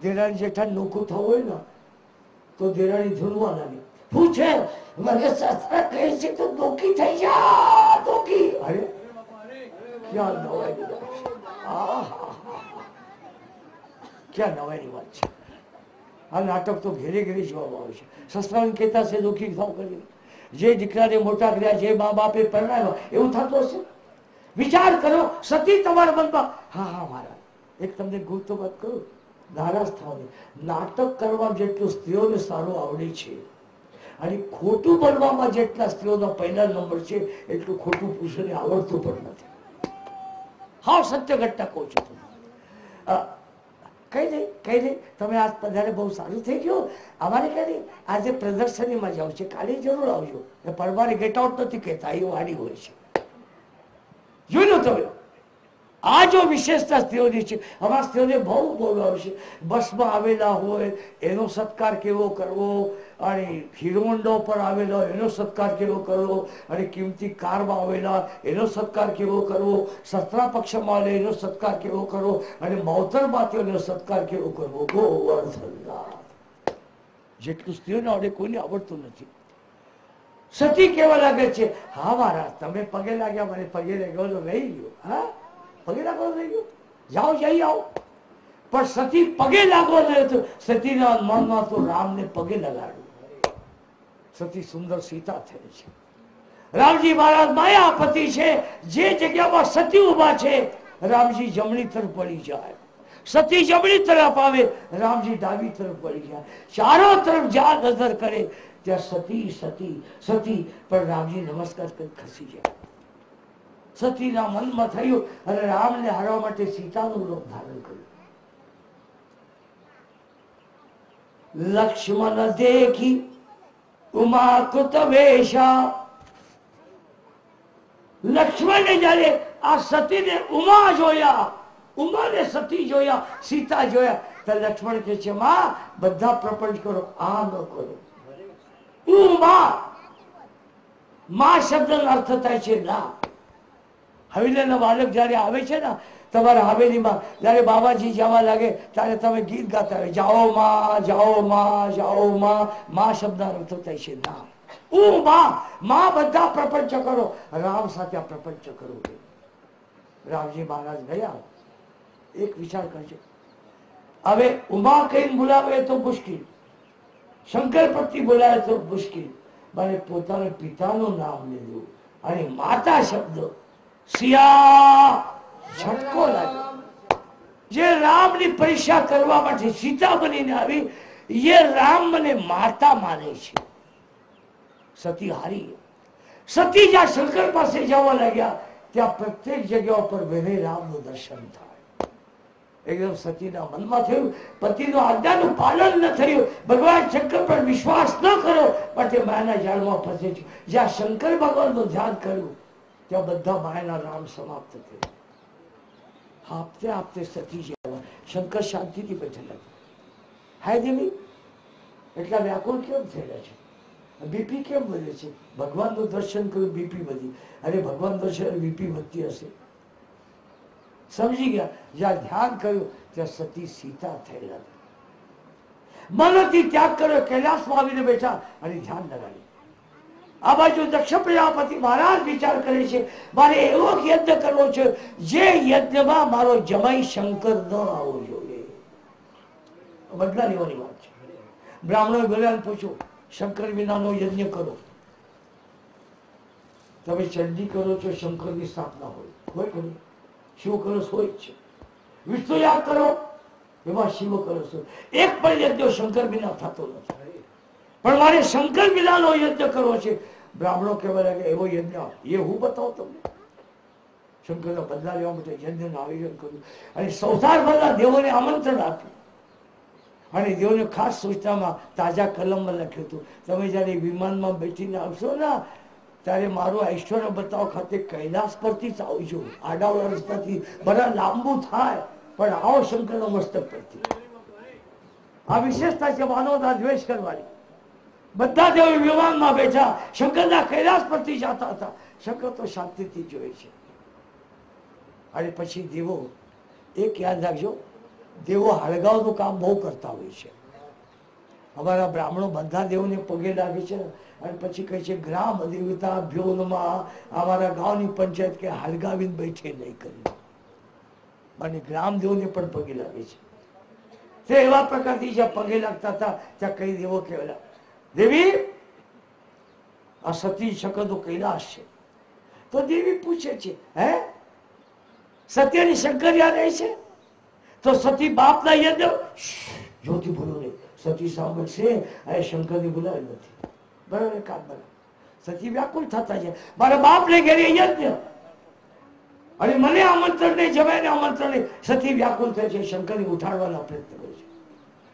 દેરાણી જેઠાણી નોખું થવું હોય ને તો દેરાણી ધૂનવા લાગે, પૂછે મને શાસ્ત્ર કહે છે તો દોખી થઈ જા દોખી. અરે ક્યાં નવાઈની વાત છે, ક્યાં નવાઈની વાત છે. આ નાટક તો ઘેરે ઘેરે જોવામાં આવે છે. શસ્ત્રાંગ કહેતા છે દુઃખી થાવ કરી, જે દીકરાને મોટા કર્યા, જે મા બાપે પરણાવ્યા, એવું થતું હશે? વિચાર કરો. સતી તમારા મનમાં હા હા મારા એક તમને ગુપ્ત વાત કરું, નારાજ થવાની. નાટક કરવા જેટલું સ્ત્રીઓને સારું આવડે છે અને ખોટું બોલવામાં જેટલા સ્ત્રીઓનો પહેલા નંબર છે એટલું ખોટું પુરુષોને આવડતું પણ નથી. હા સત્ય ઘટના કહું છું. કઈ નહીં તમે આજ પધારે બહુ સારું થઈ ગયું. અમારે કઈ નહીં આજે પ્રદર્શનીમાં જાવ છે, કાલે જરૂર આવજો. પરમારે ગેટ આઉટ નથી કહેતા, એ વાડી હોય છે. જોઈ લો તમે. આ જો વિશેષતા સ્ત્રીઓની છે. અમારા સ્ત્રીઓને બહુ બોલવા છે. બસમાં આવેલા હોય એનો સત્કાર કેવો કરવો, અને હીરોહોન્ડા પર આવેલા હોય એનો સત્કાર કેવો કરવો, અને કિંમતી કારમાં આવેલા એનો સત્કાર કેવો કરવો, સત્રા પક્ષમાં આવે એનો સત્કાર કેવો કરવો, અને માવતરમાં એનો સત્કાર કેવો કરવો. ગોવર્ધનનાથ જેટલું સ્ત્રીઓને આવડે કોઈને આવડતું નથી. સતી કેવા લાગે છે, હા મહારાજ તમે પગે લાગ્યા, મને પગે લાગ્યો તો રહી ગયો. હા પગે લાગવા રહી ગયો, જાઓ જઈ આવો. પણ સતી પગે લાગવા નહીં તો સતીના મનમાં તો રામને પગે લગાડ્યું. સતી સુંદર સીતા થઈ છે. રામજી મહારાજ માયાપતિ છે. જે જગ્યામાં સતી ઉભા છે રામજી જમણી તરફ પડી જાય, સતી જમણી તરફ આવે રામજી ડાબી તરફ પડી જાય. ચારો તરફ જ્યાં નજર કરે ત્યાં સતી સતી સતી. પણ રામજી નમસ્કાર કરી ખસી જાય. સતીના મનમાં થયું અને રામને હારવા માટે સીતાનું રૂપ ધારણ કર્યું. લક્ષ્મણ દેખી ઉમા કૃત વેશા. લક્ષ્મણે જયારે આ સતીને ઉમા જોયા, ઉમાને સતી જોયા, સીતા જોયા, તો લક્ષ્મણ કે છે માં બધા પ્રપંચ કરો, આ ન કરો. ઉમા માં શબ્દનો અર્થ થાય છે ના. હવેલીના બાળક જયારે આવે છે ને તમારા હવેલીમાં, જયારે બાબાજી જવા લાગે ત્યારે તમે ગીત ગાતા હોય, જાઓ માં જાઓ માં જાઓ માં. માં શબ્દ અર્થ થાય છે ના. માં બધા પ્રપંચ કરો, રામ સાથે આ પ્રપંચ કરવું. રામજી મહારાજ ગયા. એક વિચાર કરજો, હવે ઉમા કહીને બોલાવે તો મુશ્કેલ, શંકર પ્રતિ બોલાવે તો મુશ્કેલ, મારે પોતાના પિતાનું નામ લીધું અને માતા શબ્દ સિયા ઝટકો લાગ્યો. જે રામની પરીક્ષા કરવા માટે સીતા બનીને આવી, એ રામ મને માતા માને છે. સતી હારી. સતી જ્યાં શંકર પાસે જવા લાગ્યા ત્યાં પ્રત્યેક જગ્યા પર વેરે રામનું દર્શન થાય. એકદમ સતીના મનમાં થયું પતિનું આજ્ઞાનું પાલન ન થયું, ભગવાન શંકર પર વિશ્વાસ ન કરો, માટે માયાના જાળમાં ફસે છે. જ્યાં શંકર ભગવાનનું ધ્યાન કર્યું ત્યાં બધા માયાના રામ સમાપ્ત થયા. આપતે આપતે સતી જેવા શંકર શાંતિથી બેઠેલા. હાય દેવી એટલા વ્યાકુળ કેમ થયેલા છે, બીપી કેમ વધે છે? ભગવાનનું દર્શન કર્યું બીપી વધી, અને ભગવાન દર્શન બીપી વધતી હશે. સમજી ગયા. જ્યાં ધ્યાન કર્યું ત્યાં સતી સીતા થયેલા. મનથી ત્યાગ કર્યો, કૈલાસમાં આવીને બેઠા અને ધ્યાન લગાડ્યું. આ બાજુ દક્ષ પ્રજાપતિ મહારાજ વિચાર કરે છે મારે એવો યજ્ઞ કરવો છે જે યજ્ઞમાં મારો જમાઈ શંકર ન આવવો જોઈએ. બદલા લેવાની વાત છે. બ્રાહ્મણો બોલ્યા, પૂછો શંકર વિનાનો યજ્ઞ કરો. તમે ચંડી કરો છો, શંકરની સ્થાપના હોય ખરી? શિવ કલશ હોય જ છે. વિષ્ણુ યાગ કરો એમાં શિવ કલશ હોય. એક પણ યજ્ઞ શંકર વિના થતો નથી. પણ મારે શંકર વિનાનો યજ્ઞ કરવો છે. બ્રાહ્મણો કહેવા લાગે એવો યજ્ઞ એ હું બતાવું તમને. શંકરના બદલા લેવા માટે યજ્ઞનું આયોજન કર્યું અને સંસારભરના દેવોને આમંત્રણ આપ્યું. અને દેવોને ખાસ સૂચનામાં તાજા કલમમાં લખ્યું હતું, તમે જયારે વિમાનમાં બેઠીને આવશો ને ત્યારે મારું ઐશ્વર્ય બતાવવા ખાતે કૈલાસ પરથી જ આવજો. આડાવડા રસ્તાથી બધા લાંબુ થાય પણ આવો શંકરનો મસ્તક પરથી. આ વિશેષતા છે માનવતા દ્વેષ કરવાની. બધા દેવો વિમાનમાં બેઠા શંકરના કૈલાસ પરથી જતા હતા. શંકર તો શાંતિથી જોયે છે. અને પછી દેવો, એક યાદ રાખજો, દેવો હળગાવનું કામ બહુ કરતા હોય છે. અમારા બ્રાહ્મણો બધા દેવોને પગે લાગે છે અને પછી કહે છે ગ્રામ દેવતા ભ્યોનમાં અમારા ગામની પંચાયત કે હળગાવીને બેઠે નહીં કરી. અને ગ્રામ દેવોને પણ પગે લાગે છે. તે એવા પ્રકારથી જ્યાં પગે લાગતા હતા ત્યાં કઈ દેવો કહેવાય, દેવી આ સતી શકંદો કૈલાસ છે. તો દેવી પૂછે છે હે સત્યની શંકર યાદ રહે છે? તો સતી બાપના યજ્ઞ જોતી બોલો નહીં. સતી સાંભળશે અને શંકરની બોલાવી નથી. બરાબર કામ બરાબર. સતી વ્યાકુળ થતા છે મારા બાપને ઘેરે યજ્ઞ અને મને આમંત્રણ નહીં, જમાઈને આમંત્રણ નહીં. સતી વ્યાકુળ થાય છે, શંકરને ઉઠાડવાના પ્રયત્ન કરે છે.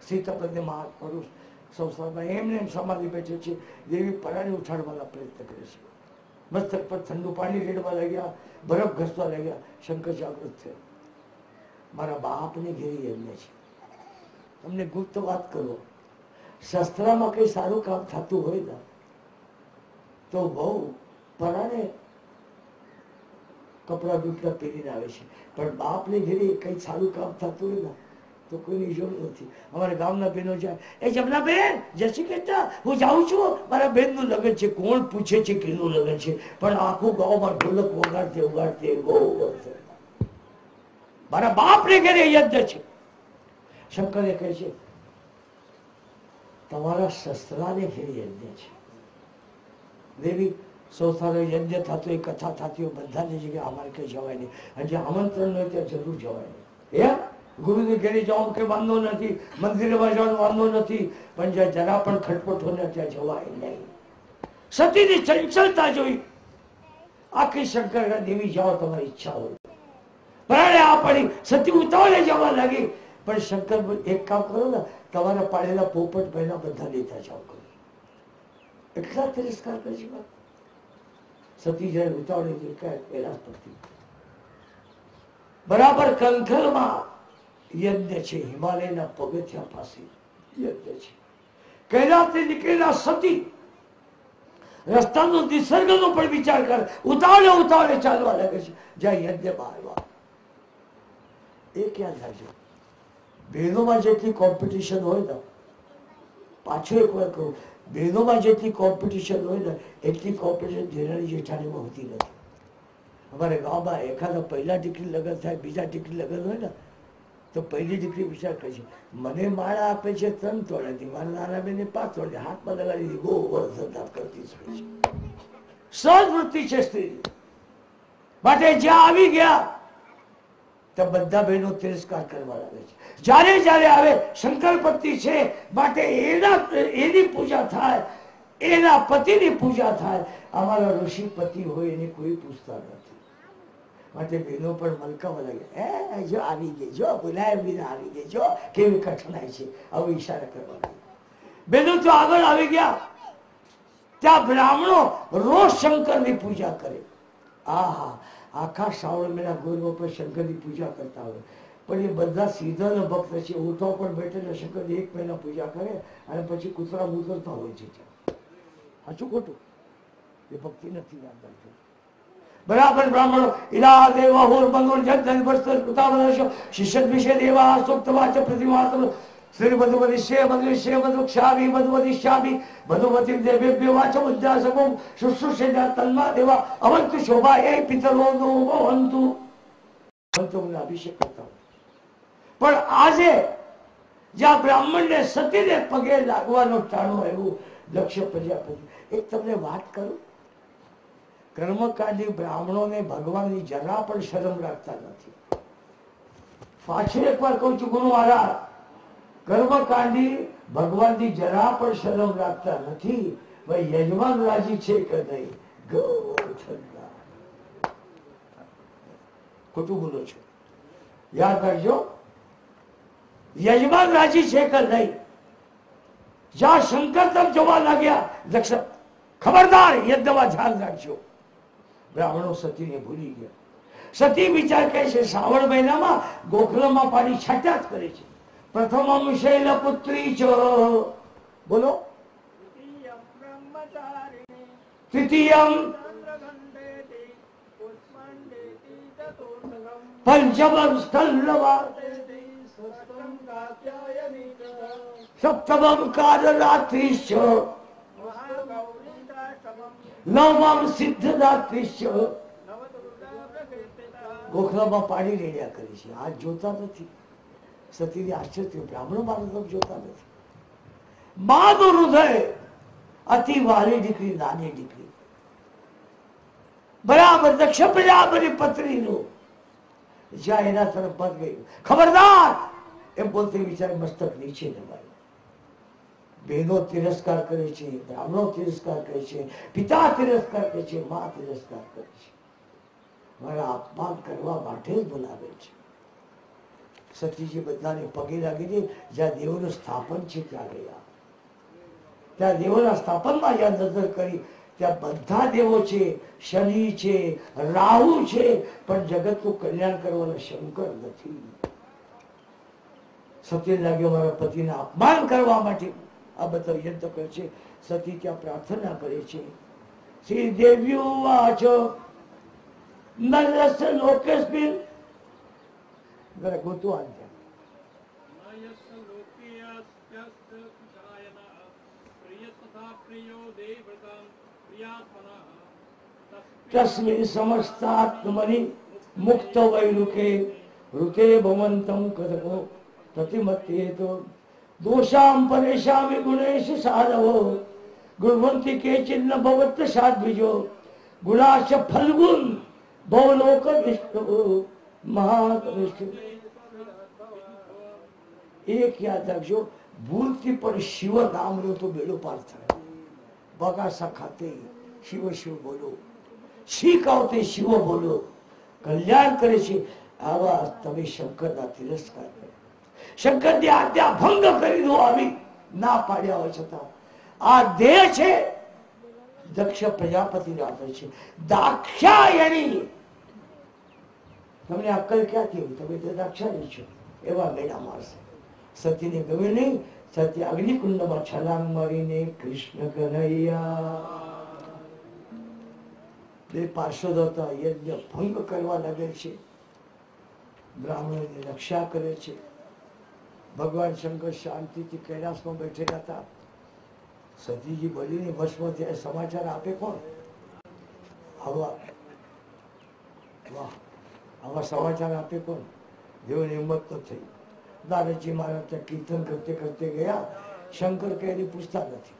સીતાપદને મહાપુરુષ સંસારમાં એમને એમ સમાધિ બેઠે છે. દેવી પરાને ઉઠાડવાના પ્રયત્ન કરે છે. મસ્તક પર ઠંડુ પાણી રેડવા લાગ્યા, બરફ ઘસવા લાગ્યા. શંકર જાગૃત થયો, મારા બાપને ઘેરી યજ્ઞ છે. તમને ગુપ્ત વાત કરો, શસ્ત્રમાં કઈ સારું કામ થતું હોય ને તો બહુ પરાણે કપડા બીપડા પહેરીને આવે છે, પણ બાપને ઘેરી કઈ સારું કામ થતું હોય ને તો કોઈની જરૂર નથી. અમારા ગામના બહેનો જાય, એ જમનાબેન જય શ્રી કૃષ્ણ, હું જાઉં છું, મારા બેનનું લગ્ન છે. કોણ પૂછે છે કેનું લગ્ન છે? પણ આખું ગામમાં ઢોલક વગાડતે વગાડતે મારા બાપને ઘેરે યજ્ઞ છે. શંકરે કહે છે તમારા શસ્ત્રાને ઘેરે યજ્ઞ છે. દેવી સોસારો યજ્ઞ થતો હોય, કથા થતી હોય, બધાની જગ્યાએ અમારે કઈ જવાય નહીં. અને જે આમંત્રણ હોય ત્યાં જરૂર જવાય નહીં. ગુરુની ઘેરે જવાનું કઈ વાંધો નથી, મંદિરમાં જવાનો વાંધો નથી, પણ જ્યાં જરા પણ ખટપટ હોય ત્યાં જવાય નહીં. સતીની ચંચળતા જોઈ આખી શંકર દેવી જાઓ તમારી ઈચ્છા હોય. પ્રાણે આ પડી, સતી ઉતાવળે જવા લાગી. પણ શંકર એક કામ કરો ને, તમારા પાડેલા પોપટ ભાઈના બધા લેતા જાઓ કરો. એટલા તિરસ્કાર કરે છે. સતી જયારે ઉતાવળે પેલા પડતી બરાબર કંખલમાં યજ્ઞ છે, હિમાલયના પગથિયા પાસે યજ્ઞ છે. કૈલાસથી નીકળેલા સતી રસ્તાનો નિસર્ગનો પણ વિચાર કરે, ઉતાવળે ઉતાવળે ચાલવા લાગે છે. જ્યાં યજ્ઞમાં આવ્યા એ ક્યાં થાય? બહેનોમાં જેટલી કોમ્પિટિશન હોય ને, પાછું એક વાર કહું, બહેનોમાં જેટલી કોમ્પિટિશન હોય ને એટલી કોમ્પિટિશન જેઠાણી જેઠાણીમાં હોતી નથી. અમારે ગામમાં એખાદા પહેલા દીકરી લગ્ન થાય, બીજા દીકરી લગ્ન હોય ને તો પહેલી દીકરી વિચાર કરે છે, મને માળા આપે છે 3 તોળાની, મારા નાના બેને 5 તોળાની, હાથમાં લગાડી ગોવર્ધન કરતી છે. સહજ વૃત્તિ છે સ્ત્રી માટે. જ્યાં આવી ગયા તો બધા બહેનો તિરસ્કાર કરવા લાગે છે. જ્યારે જ્યારે આવે શંકર પતિ છે માટે એની પૂજા થાય, એના પતિની પૂજા થાય. અમારા ઋષિ પતિ હોય એને કોઈ પૂછતા નથી. માટે બહેનો પણ મલકાવા લાગે, જો આવી ગઈ, જો બોલાય વિના આવી ગઈ, જો કેવી કઠણાઈ છે, આવું ઈશારા કરવા લાગે. બહેનો તો આગળ આવી ગયા. ત્યાં બ્રાહ્મણો રોજ શંકરની પૂજા કરે. આહા, આખા શ્રાવણ મહિના ગોરવો પર શંકરની પૂજા કરતા હોય. પણ એ બધા સીધા ભક્ત છે, ઉઠો પણ બેઠેલા શંકરની 1 મહિના પૂજા કરે અને પછી કૂતરા ઉતરતા હોય છે. સાચું ખોટું? એ ભક્તિ નથી. બરાબર બ્રાહ્મણો ઇલા દેવા હોર બંગોર જન વર્ષ ઉતાવળ શિષ્ય વિશે દેવા સુક્તવાચ પ્રતિમાત્ર શ્રી મધુવદિશ્ય મધુશ્ય મધુક્ષામી મધુવદિશ્યામી મધુમતી દેવેભ્યો વાચ ઉદ્યાસમો શુશ્રુષે તન્મા દેવા અવંતુ શોભા એ પિતરો નો ભવંતુ. ભક્તોને અભિષેક કરતા. પણ આજે જ્યાં બ્રાહ્મણને સતીને પગે લાગવાનો ટાણો આવ્યું દક્ષ પ્રજાપતિ. એક તમને વાત કરું, કર્મકાંડી બ્રાહ્મણોને ભગવાનની જરા પણ શરમ રાખતા નથી. પાછળ એક વાર કહું છું ગુરુ મહારાજ, કર્મકાંડી ભગવાનની જરા પણ શરમ રાખતા નથી. ભાઈ યજમાન રાજી છે કે નહીં? ખોટું બોલો છો? યાદ રાખજો, યજમાન રાજી છે કે નહીં? જ્યાં શંકર તમ જોવા લાગ્યા દક્ષ, ખબરદાર યજ્ઞમાં ધ્યાન રાખજો. બ્રાહ્મણો સતીને ભૂલી ગયા. સતી વિચાર કરે છે શ્રાવણ મહિનામાં ગોખલામાં પાણી છાટ્યા જ કરે છે. પ્રથમ શૈલ પુત્રી છો, બોલો, તૃતીયમ પંચમમ સ્થલવા સપ્તમમ કાલરાત્રિશ્ચ નવમ સિદ્ધરાત્રિશ્ચ. ગોખલામાં પાણી રેડ્યા કરે છે. આ જોતા નથી. સતીને આશ્ચર્ય, બ્રાહ્મણો માનવ જોતા નથી. માનું હૃદય અતિ વાલી દીકરી, નાની દીકરી, બરાબર દક્ષ પ્રજાપતિ પત્નીનું જ્યાં એના તરફ પગ ગયું, ખબરદાર એમ બોલતી વિચારે મસ્તક નીચે નમાયું. બહેનો તિરસ્કાર કરે છે, બ્રાહ્મણો તિરસ્કાર કરે છે, પિતા તિરસ્કાર કરે છે, મા તિરસ્કાર કરે છે. મારા અપમાન કરવા માટે જ બોલાવે છે. સતીજી બધાને પગે લાગીને જ્યાં દેવોનું સ્થાપન છે ત્યાં ગયા. ત્યાં દેવોના સ્થાપનમાં જ્યાં નજર કરી ત્યાં બધા દેવો છે, શનિ છે, રાહુ છે, પણ જગતનું કલ્યાણ કરવાના શંકર નથી. સતી લાગ્યો મારા પતિને અપમાન કરવા માટે આ બધા યંત્ર કરે છે. સતી ત્યાં પ્રાર્થના કરે છે. શ્રી દેવ્યો વાચ નરસ લોકેસ્મિન જરા ગોતું આ તસ્મિन् સમસ્તાત્મનિ મુક્ત વૈરુકે ઋતે ભવંતં કથકો પ્રતિમત્યેતો દોષામ પરેશામિ ગુણેશ સાધવો ગુણવંતિ કેચિન્ન ભવત સાધ્વિજો ગુણાશ ફલ્ગુન ભવલોક વિષ્ણુ મહાકવિષ્ણુ. એક યાદ રાખજો, ભૂલથી પણ શિવ નામ લો તો બેડો પાર થાય. બગાસા ખાતે શિવ શિવ બોલો, શીખ આવતે શિવ બોલો, કલ્યાણ કરે છે. આવા તમે શંકરના તિરસ્કાર કરો, શંકરની આજ્ઞા ભંગ કરી દો. આવી ના પાડ્યા હોય છતાં આ દેહ છે દક્ષ પ્રજાપતિ આપે છે. દાક્ષાયણી તમને અક્કલ ક્યાંથી? તમે તો દાક્ષાયણી છો. એવા મેળા મારશે. સતીને ગમે નહીં. સતી અગ્નિકુંડમાં છલાંગ મારીને કૃષ્ણ કનૈયા બે પાર્ષદો હતા, યજ્ઞ ભંગ કરવા લાગે છે, બ્રાહ્મણોની રક્ષા કરે છે. ભગવાન શંકર શાંતિથી કૈલાસમાં બેઠેલા હતા. સતીજી બળીને ભસ્મ થયા. સમાચાર આપે કોણ? આવા આવા સમાચાર આપે કોણ? દેવની હિંમત ન થઈ. નારદજી મહારાજ કીર્તન કરતે કરતે ગયા. શંકર કઈ પૂછતા નથી.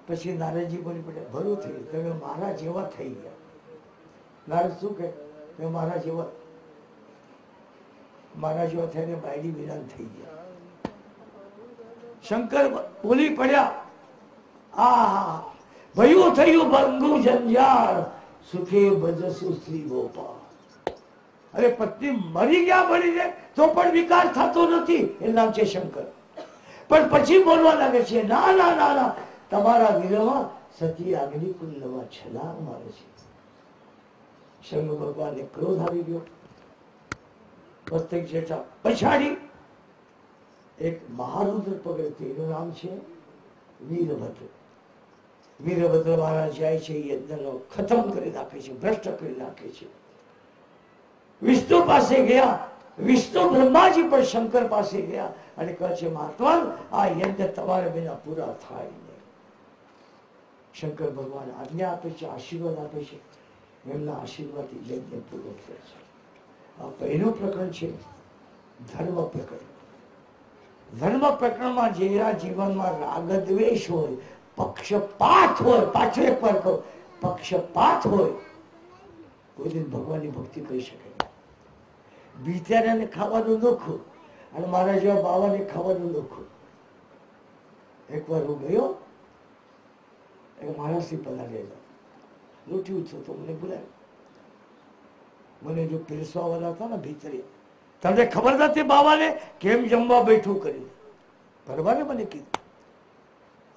પછી નારદજી બોલી પડ્યા, ભલું થયું, તમે મારા જેવા થઈ ગયા. નારદ શું કહે? મારા જેવા થઈને બાયડી વિરાન થઈ ગયા. શંકર બોલી પડ્યા, આ ભયું થયું ભંગુ જંજાળ, સુખે ભજસુ શ્રી ગોપાલ. અરે પત્ની મરી ગયા બળીને તો પણ વિકાર થતો નથી. એ નામ છે શંકર. પણ પછી બોલવા લાગે છે, ના ના ના ના, તમારા વિરહમાં સતી અગ્નિકુંડમાં છલાંગ મારે છે. શંકર ભગવાનને ક્રોધ આવી ગયો. પ્રત્યેક જેઠા પછાડી એક મહારુદ્ર પગડે, એનું નામ છે વીરભદ્ર. વીરભદ્ર મહારાજ જાય છે, યજ્ઞનો ખતમ કરી નાખે છે, ભ્રષ્ટ કરી નાખે છે. વિષ્ણુ પાસે ગયા. વિષ્ણુ બ્રહ્માજી પણ શંકર પાસે ગયા અને કહે છે, મહાત્મા આ યજ્ઞ તમારે વિના પૂરા થાય નહીં. શંકર ભગવાન આજ્ઞા આપે છે, આશીર્વાદ આપે છે. એમના આશીર્વાદથી યજ્ઞ પૂરો થયો છે. આ પહેલું પ્રકરણ છે ધર્મ પ્રકરણ. ધર્મ પ્રકરણમાં જેના જીવનમાં રાગ દ્વેષ હોય, પક્ષપાત હોય, પાછો એક વાર કહું, પક્ષપાત હોય, કોઈ દિન ભગવાનની ભક્તિ કરી શકે નહીં. બિચારાને ખાવાનું નોખું અને મારા જેવા બાવાને ખાવાનું નોખું. એકવાર હું ગયો, એક મહારાષ્ટ્રી પધારેલા, લૂંટ્યું છું તો મને બોલાય. મને જો પીરસવા વાળા હતા ને ભીતરે, તમને ખબર નથી બાવાને કેમ જમવા બેઠું કર્યું. પરવાને મને કીધું,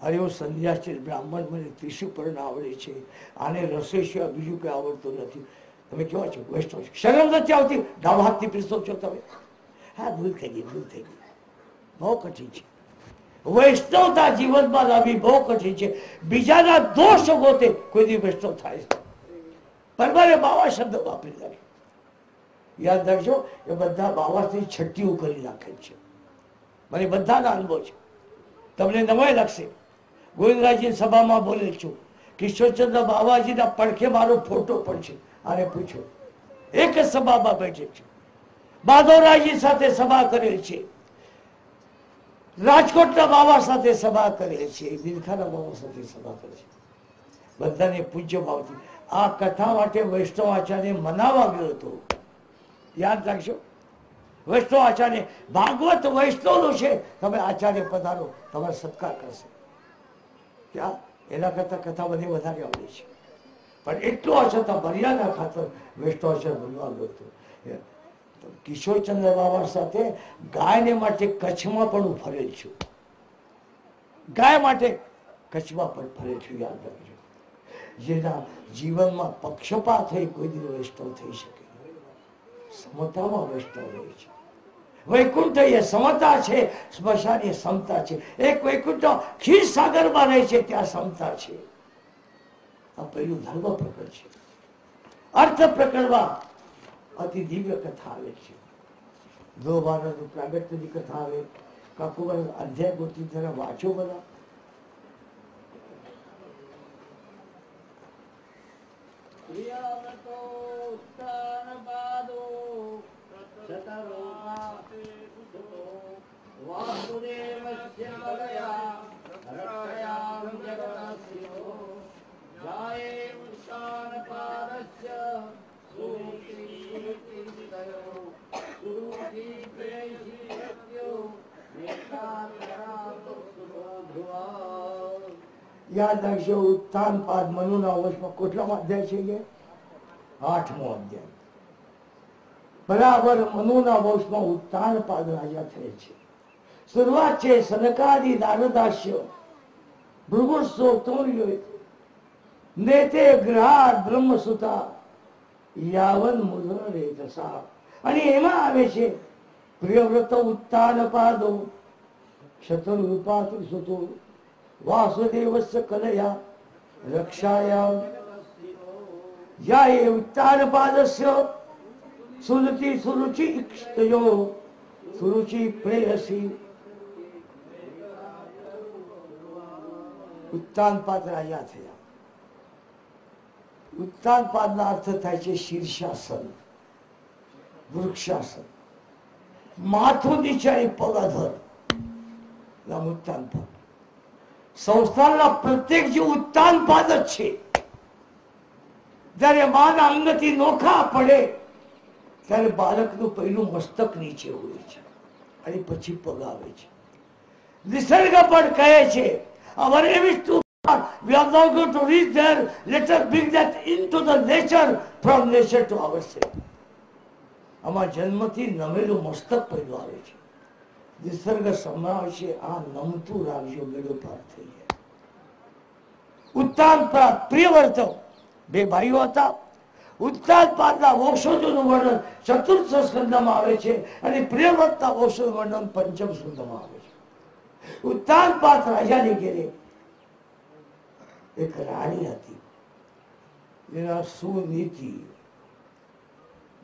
અરે હું સંન્યાસી બ્રાહ્મણ, મને ત્રિશુપર્ણ આવડે છે, આને રસોઈ સિવાય બીજું કઈ આવડતું નથી. તમે કેવા છો? વૈષ્ણવ છો. શરમ નથી આવતી? ડાબા હાથથી પીરસો છો તમે? હા, ભૂલ થઈ ગઈ, ભૂલ થઈ ગઈ. બહુ કઠિન છે વૈષ્ણવતા જીવનમાં લાવી, બહુ કઠિન છે. બીજાના દોષ ગોતે કોઈ દી વૈષ્ણવ થાય છે. પરમારે બાવા શબ્દ વાપરી નાખે. યાદ રાખજો, એ બધા બાવાથી છઠ્ઠીઓ કરી નાખે છે. મને બધાના અનુભવ છે. તમને નવાઈ લાગશે. ગોવિંદરાજજી સભામાં બોલે છું, કિશોરચંદ્ર બાવાજીના પડખે મારો ફોટો પણ છે. આને પૂછો, એક જ સભામાં બેઠે છે. માધવરાયજી સાથે સભા કરેલ છે, રાજકોટના બાવા સાથે સભા કરેલ છે, બિલખાના બાવા સાથે સભા કરે છે. બધાને પૂજ્ય ભાવથી. આ કથા માટે વૈષ્ણવ આચાર્ય મનાવા ગયો હતો. યાદ રાખજો, વૈષ્ણવ આચાર્ય, ભાગવત વૈષ્ણવનું છે. તમે આચાર્ય પધારો, તમારો સત્કાર કરશે. ક્યાં એના કરતા કથા બધી વધારે આવડે છે. પણ એટલું અછતા મર્યાદા ખાતર વૈષ્ણવ આચાર્ય બનવા ગયો હતો. કિશોરચંદ્ર બાબા સાથે ગાયને માટે કચ્છમાં પણ હું ફરેલ છું. ગાય માટે કચ્છમાં પણ ફરેલ છું. યાદ રાખજો. જેના જીવનમાં પક્ષપાત હોય કોઈ દિવસ વૈષ્ણવ થઈ શકે, સમતામાં વૈષ્ણવ રહે છે. વૈકુંઠ એ સમતા છે, સ્મશાન એ સમતા છે. એક વૈકુંઠ ક્ષીરસાગરમાં રહે છે, ત્યાં સમતા છે. આ પહેલું ધર્મ પ્રકરણ છે. અર્થ પ્રકરણમાં અતિ દિવ્ય કથા આવે છે. ધ્રુવભારતનું પ્રાગટ્યની કથા આવે. કાકુભાઈ અધ્યાય ગોતી જરા વાંચો બધા. યાદ રાખજો, ઉત્થાન પાદ મનુના વંશમાં કેટલામો અધ્યાય છે? 8મો અધ્યાય. બરાબર મનુના વંશમાં ઉત્થાન પાદ રાજા થયે છે. શરૂઆત છે સનકાદિ નારદાસ્ય ભૃગુસ્સો તોર્યો નેતે ગ્રહાર બ્રહ્મસુતા યાવન મુદ્રે દશા. અને એમાં આવે છે પ્રિયવ્રત ઉત્થાન પાદો શત્રુપાત સુતો વાસુદેવસ્ય કલયા રક્ષાયામ યા ઉત્થાન પાદસ્ય સુરુચિ સુરુચિ ઇક્ષતયો સુરુચિ પ્રેયસી. ઉત્થાન પાદ રાજા થયા. ઉત્થાન પાદના અર્થ થાય છે શીર્ષાસન, વૃક્ષાસન, માથું નીચાઈ પગાધર. ઉત્થાન પાદ સંસ્થાનના પ્રત્યેક જે ઉત્થાન પાદ જ છે. જયારે માના અંગથી નોખા પડે ત્યારે બાળકનું પહેલું મસ્તક નીચે હોય છે અને પછી પગ આવે છે. નિસર્ગ પણ કહે છે our aim is to we are now going to reach there, let us bring that into the nature, from nature to ourselves. આમાં જન્મથી નમેલું મસ્તક પહેલું આવે છે. નિસર્ગ સમાવે છે આ નમતું રાખજો, બેડો પાર થઈ જાય. ઉત્થાન પાદ પ્રિયવ્રત બે ભાઈઓ હતા. ઉત્થાન પાદના વંશજોનું વર્ણન ચતુર્થ સ્કંદમાં આવે છે અને પ્રિયવ્રતના વંશોનું વર્ણન પંચમ સ્કંદમાં આવે છે. ઉત્થાન પાદ રાજાની ઘેરે એક રાણી હતી. એના સુનીતિ,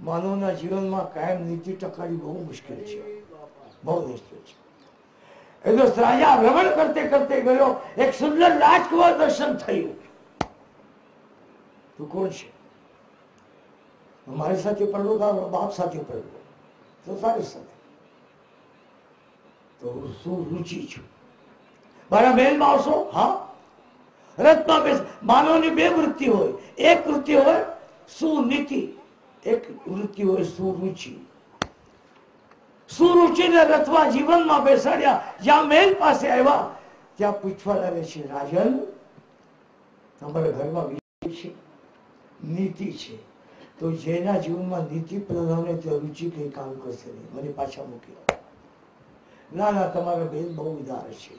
માનવના જીવનમાં કાયમ નીતિ ટકાવી બહુ મુશ્કેલ છે, બહુ મુશ્કેલ છે. એ તો રાજા ભ્રમણ કરતે કરતે ગયો, એક સુંદર રાજકુમાર દર્શન થયું. તું કોણ છે? મારી સાથે પડલો, તારો બાપ સાથે પડલો, તો તારી સાથે. તો શું રુચિ છું? મારા બેન આવશો? હા. રથમાં બેસ. માનવની બે વૃત્તિ હોય. એક વૃત્તિ હોય સુનીતિ, એક વૃત્તિ હોય સુરુચિ. સુરુચિને રથમાં જીવનમાં બેસાડ્યા. જ્યાં મહેલ પાસે આવ્યા ત્યાં પૂછવા લાગે છે, રાજન તમારા ઘરમાં વિષય છે, નીતિ છે. તો જેના જીવનમાં નીતિ પ્રધાન તે રુચિ કઈ કામ કરશે નહીં, મને પાછા મૂકી. ના ના, તમારા બેન બહુ ઉદાર છે,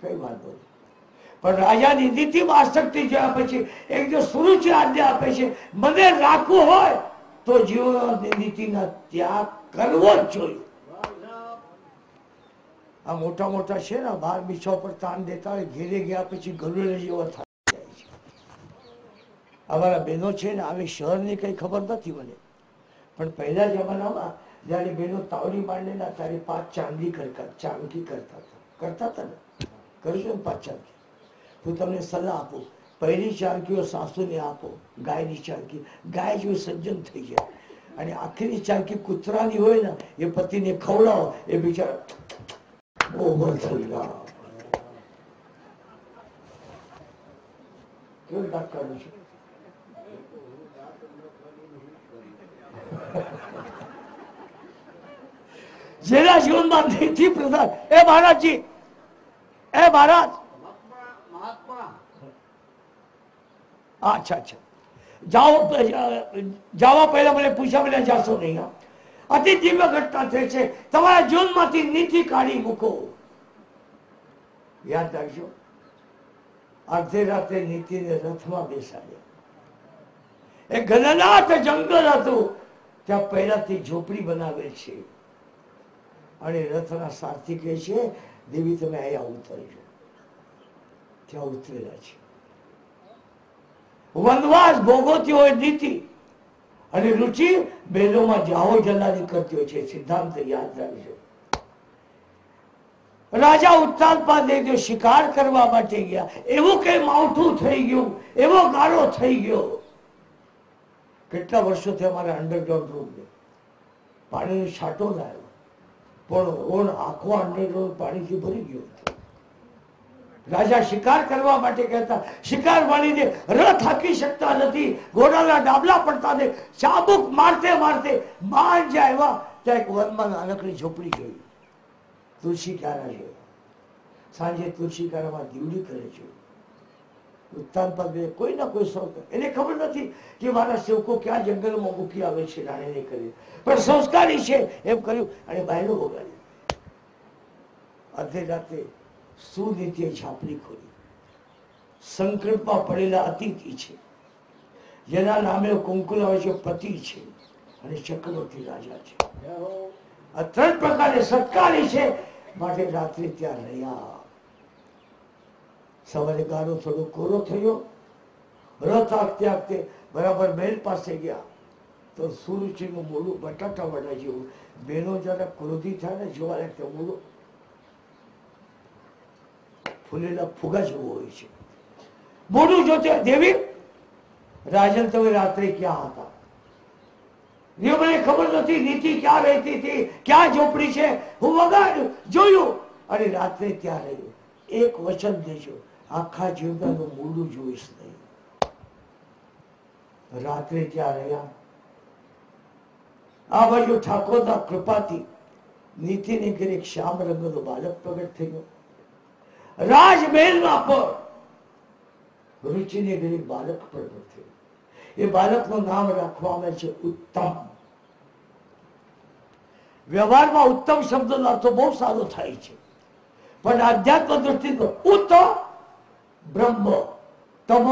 કઈ વાત બોલી. પણ રાજાની નીતિમાં આસક્તિ જોયા પછી એક જો સુરુચિ આજ્ઞા આપે છે, મને રાખવું હોય તો જીવન નીતિના ત્યાગ કરવો જ જોઈએ. આ મોટા મોટા છે ને, બાર બીછા પર તાણ દેતા હોય, ઘેરે ગયા પછી ગરુડે જેવો થાય જાય છે. અમારા બહેનો છે ને, આવી શહેરની કઈ ખબર નથી મને, પણ પહેલા જમાનામાં જયારે બહેનો તાવડી માંડેલા ત્યારે 5 ચાંદી ચાંદકી કરતા હતા ને, કરશો ને 5 ચાંદકી. હું તમને સલાહ આપું, પહેલી ચાંદકીઓ સાસુને આપો, ગાયની ચાંદકી. ગાય જેવું સજ્જન થઈ જાય. અને આખરી ચાંદકી કૂતરાની હોય ને, એ પતિને ખવડાવો, એ બિચારા ઓવર થઈ ગયા. કેવું વાત કરું છું? જેના જીવનમાં નીતિ પ્રધાન, એ મહારાજજી, એ મહારાજ, अच्छा जावा पहला मैंने पूछा, मैंने जाशो नहीं. अति दिव्य घटना થઈ છે. તમારા જીવનમાંથી નીતિ કાઢી મૂકો. યાદ રાખજો, અડધી રાત્રે નીતિને રથમાં બેસાડ્યા. એ ઘનનાથ જંગલ હતું, ત્યાં પહેલાથી ઝોપડી બનાવેલ છે. અને રથના સારથી કહે છે, દેવી તમે અહીંયા ઉતરજો. ત્યાં ઉતરેલા છે. વનવાસ ભોગવતી હોય નીતિ અને રુચિ બેલોમાં જાહો જલાલી કરતી હોય છે. સિદ્ધાંત યાદ રાખજો. રાજા ઉત્તાનપાદ જો શિકાર કરવા માટે ગયા, એવું કઈ માવઠું થઈ ગયું, એવો ગાળો થઈ ગયો. કેટલા વર્ષોથી અમારા અંડરગ્રાઉન્ડ રૂમ પાણીનો છાંટો ના આવ્યો, પણ આખો અંડરગ્રાઉન્ડ પાણીથી ભરી ગયો. રાજા શિકાર કરવા માટે કહેતા, શિકાર વાળીને રથ હાકી શકતા નથી, ઘોડાના ડાબલા પડતા ને ચાબુક મારતે મારતે બાણ જાય એવા ત્યાં એક વનમાં નાનકડી ઝોપડી જોઈ. તુલસી ક્યારા જોઈ. સાંજે તુલસી ક્યારામાં દીવડી કરે છે. ઉત્તાનપાદ કોઈ ના કોઈ શોખ, એને ખબર નથી કે મારા સેવકો ક્યાં જંગલમાં મૂકી આવે છે. રાણીને કરી પણ સંસ્કારી છે એમ કર્યું અને બાયલો વગાડી. અડધી રાતે સુનીતિએ છાપરી ખોલી. સંકટમાં પડેલા અતિથિ છે, જેના નામે કુંકુલ આવે છે, પતિ છે અને ચક્રવર્તી રાજા છે. આ ત્રણ પ્રકારે સત્કારી છે, માટે રાત્રે ત્યાં રહ્યા. સવારે ગાળો થોડો કોરો થયો. રથ આગતે આગતે બરાબર મહેલ પાસે ગયા તો સુરુચિનું મોડું બટાટા વડા જેવું. બહેનો જરા ક્રોધી થાય ને જોવા લાગતા મોડું ફૂલેલા ફુગા જેવું હોય છે. મોડું જોતે દેવી રાજન તમે રાત્રે ક્યાં હતા? મને ખબર નથી, નીતિ ક્યાં રહેતી હતી, ક્યાં ઝોપડી છે. હું વગાડ્યું, જોયું અને રાત્રે ત્યાં રહ્યું. એક વચન દેજો, આખા જીવનનું મોડું જોઈશ નહીં. રાત્રે ત્યાં રહ્યા. આ બાજુ ઠાકોરના કૃપાથી નીતિને ઘરે એક શ્યામ રંગનો બાલક પ્રગટ થયો. રાજમહેલમાં પણ રુચિને ઘરે બાલક પ્રગટ થયું. એ બાળકનું નામ રાખવામાં છે ઉત્તમ. વ્યવહારમાં ઉત્તમ શબ્દનો અર્થ બહુ સારો થાય છે, પણ આધ્યાત્મ દ્રષ્ટિથી ઉત્ત બ્રહ્મ, તમ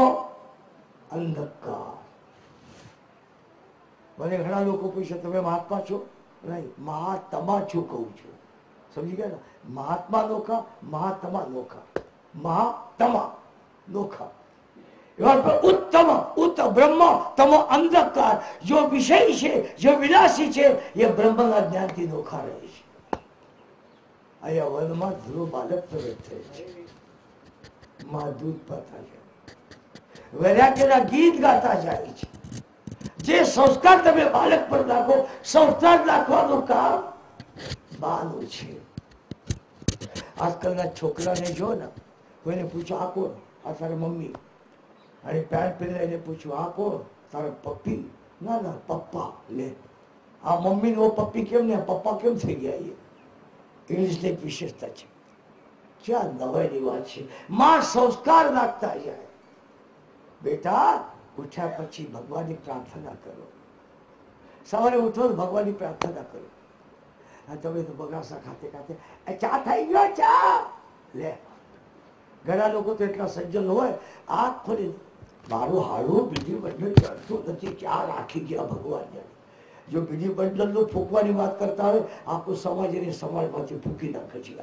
અંધકાર. મને ઘણા લોકો પૂછે તમે મહાત્મા છો? નહીં, મહાત્મા છું કહું છું. સમજી ગયા ને? મહાત્મા નોખા, મહાત્મા નોખા, મહાત્મા નોખા. उत्तम उत ब्रह्म तम अंधकार. जो विषय છે, जो વિલાસી છે, એ બ્રહ્મના જ્ઞાનથી નોખા રહે છે. અહીંયા વનમાં ધ્રુવ બાલક પ્રગટ થયેલ છે. માં દૂધ પાતા જાય, વૈરાગ્યના ગીત ગાતા જાય છે. જે સંસ્કાર તમે બાલક પર નાખો, સંસ્કાર નાખવાનું કામ બાનું છે. આજકાલના છોકરાને જો ને, કોઈને પૂછો આ કોણ? આ તારી મમ્મી. અને પેન્ટ પહેરીને એને પૂછ્યું આ કોણ? તારા પપ્પી. ના ના પપ્પા. લે આ મમ્મી નો પપ્પી કેમ ને પપ્પા કેમ થઈ ગયા? એ ઇંગ્લિશની એક વિશેષતા છે. ક્યાં નવાઈની વાત છે. માં સંસ્કાર નાખતા જાય. બેટા ઉઠ્યા પછી ભગવાનની પ્રાર્થના કરો. સવારે ઉઠો ભગવાનની પ્રાર્થના કરો. તમે તો બગાસા ખાતે ખાતે ચા થઈ ગયો, ચા લે. ઘણા લોકો તો એટલા સજ્જન હોય, આંખ ખોલી મારું હાડું બીજી બંડલ ચડતું નથી, ક્યાં રાખી ગયા ભગવાન. જો બીજી બંડલ નું ફૂંકવાની વાત કરતા હોય, આખું સમાજ એને સમાજમાંથી ફૂંકી નાખે છે.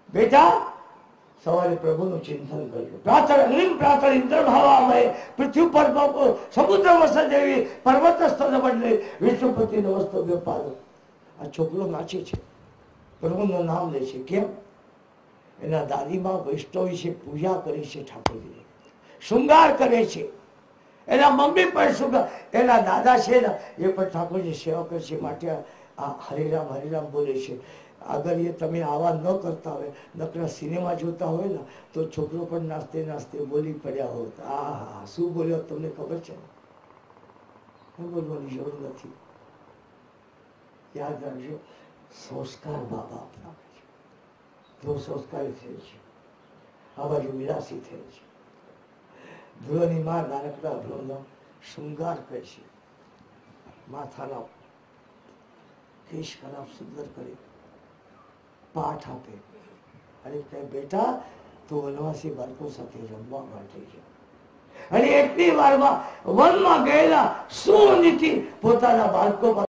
બેટા સવારે પ્રભુનું ચિંતન કરજો. પ્રાર્થના ઇન્દ્ર ભાવામય પૃથ્વી પર સમુદ્ર વસ્ત્ર જેવી પર્વત સ્થળ બદલે વિષ્ણુપતિ નો વસ્તવ્ય પાલો. આ છોકરો નાચે છે, પ્રભુનું નામ લે છે. કેમ? એના દાદીમાં વૈષ્ણવી છે, પૂજા કરી છે, ઠાકોરજીને શૃંગાર કરે છે. એના મમ્મી પણ શૃંગાર, એના દાદા છે ને એ પણ ઠાકોરજી સેવા કરે છે. માટે આ હરિરામ હરિરામ બોલે છે. અગર એ તમે આવા ન કરતા હોય, નકરા સિનેમા જોતા હોય ને, તો છોકરો પણ નાસ્તે નાસ્તે બોલી પડ્યા હોત. આ શું બોલ્યો તમને ખબર છે? બોલવાની જરૂર નથી. યાદ રાખજો, સંસ્કાર બાબા આપનાવે છે. ધ્રુવ સંસ્કારી થયેલ છે, આ બાજુ વિલાસી થયેલ છે. ધ્રુવની માં નાનકડા ધ્રુવનો શૃંગાર કરે છે. માથાના કેશ ખરાબ સુંદર કરે, પાઠ આપે અને કહે બેટા તો વનવાસી બાળકો સાથે રમવા માટે ગયો અને એટલી વારમાં વનમાં ગયેલા સુનિધિ પોતાના બાળકો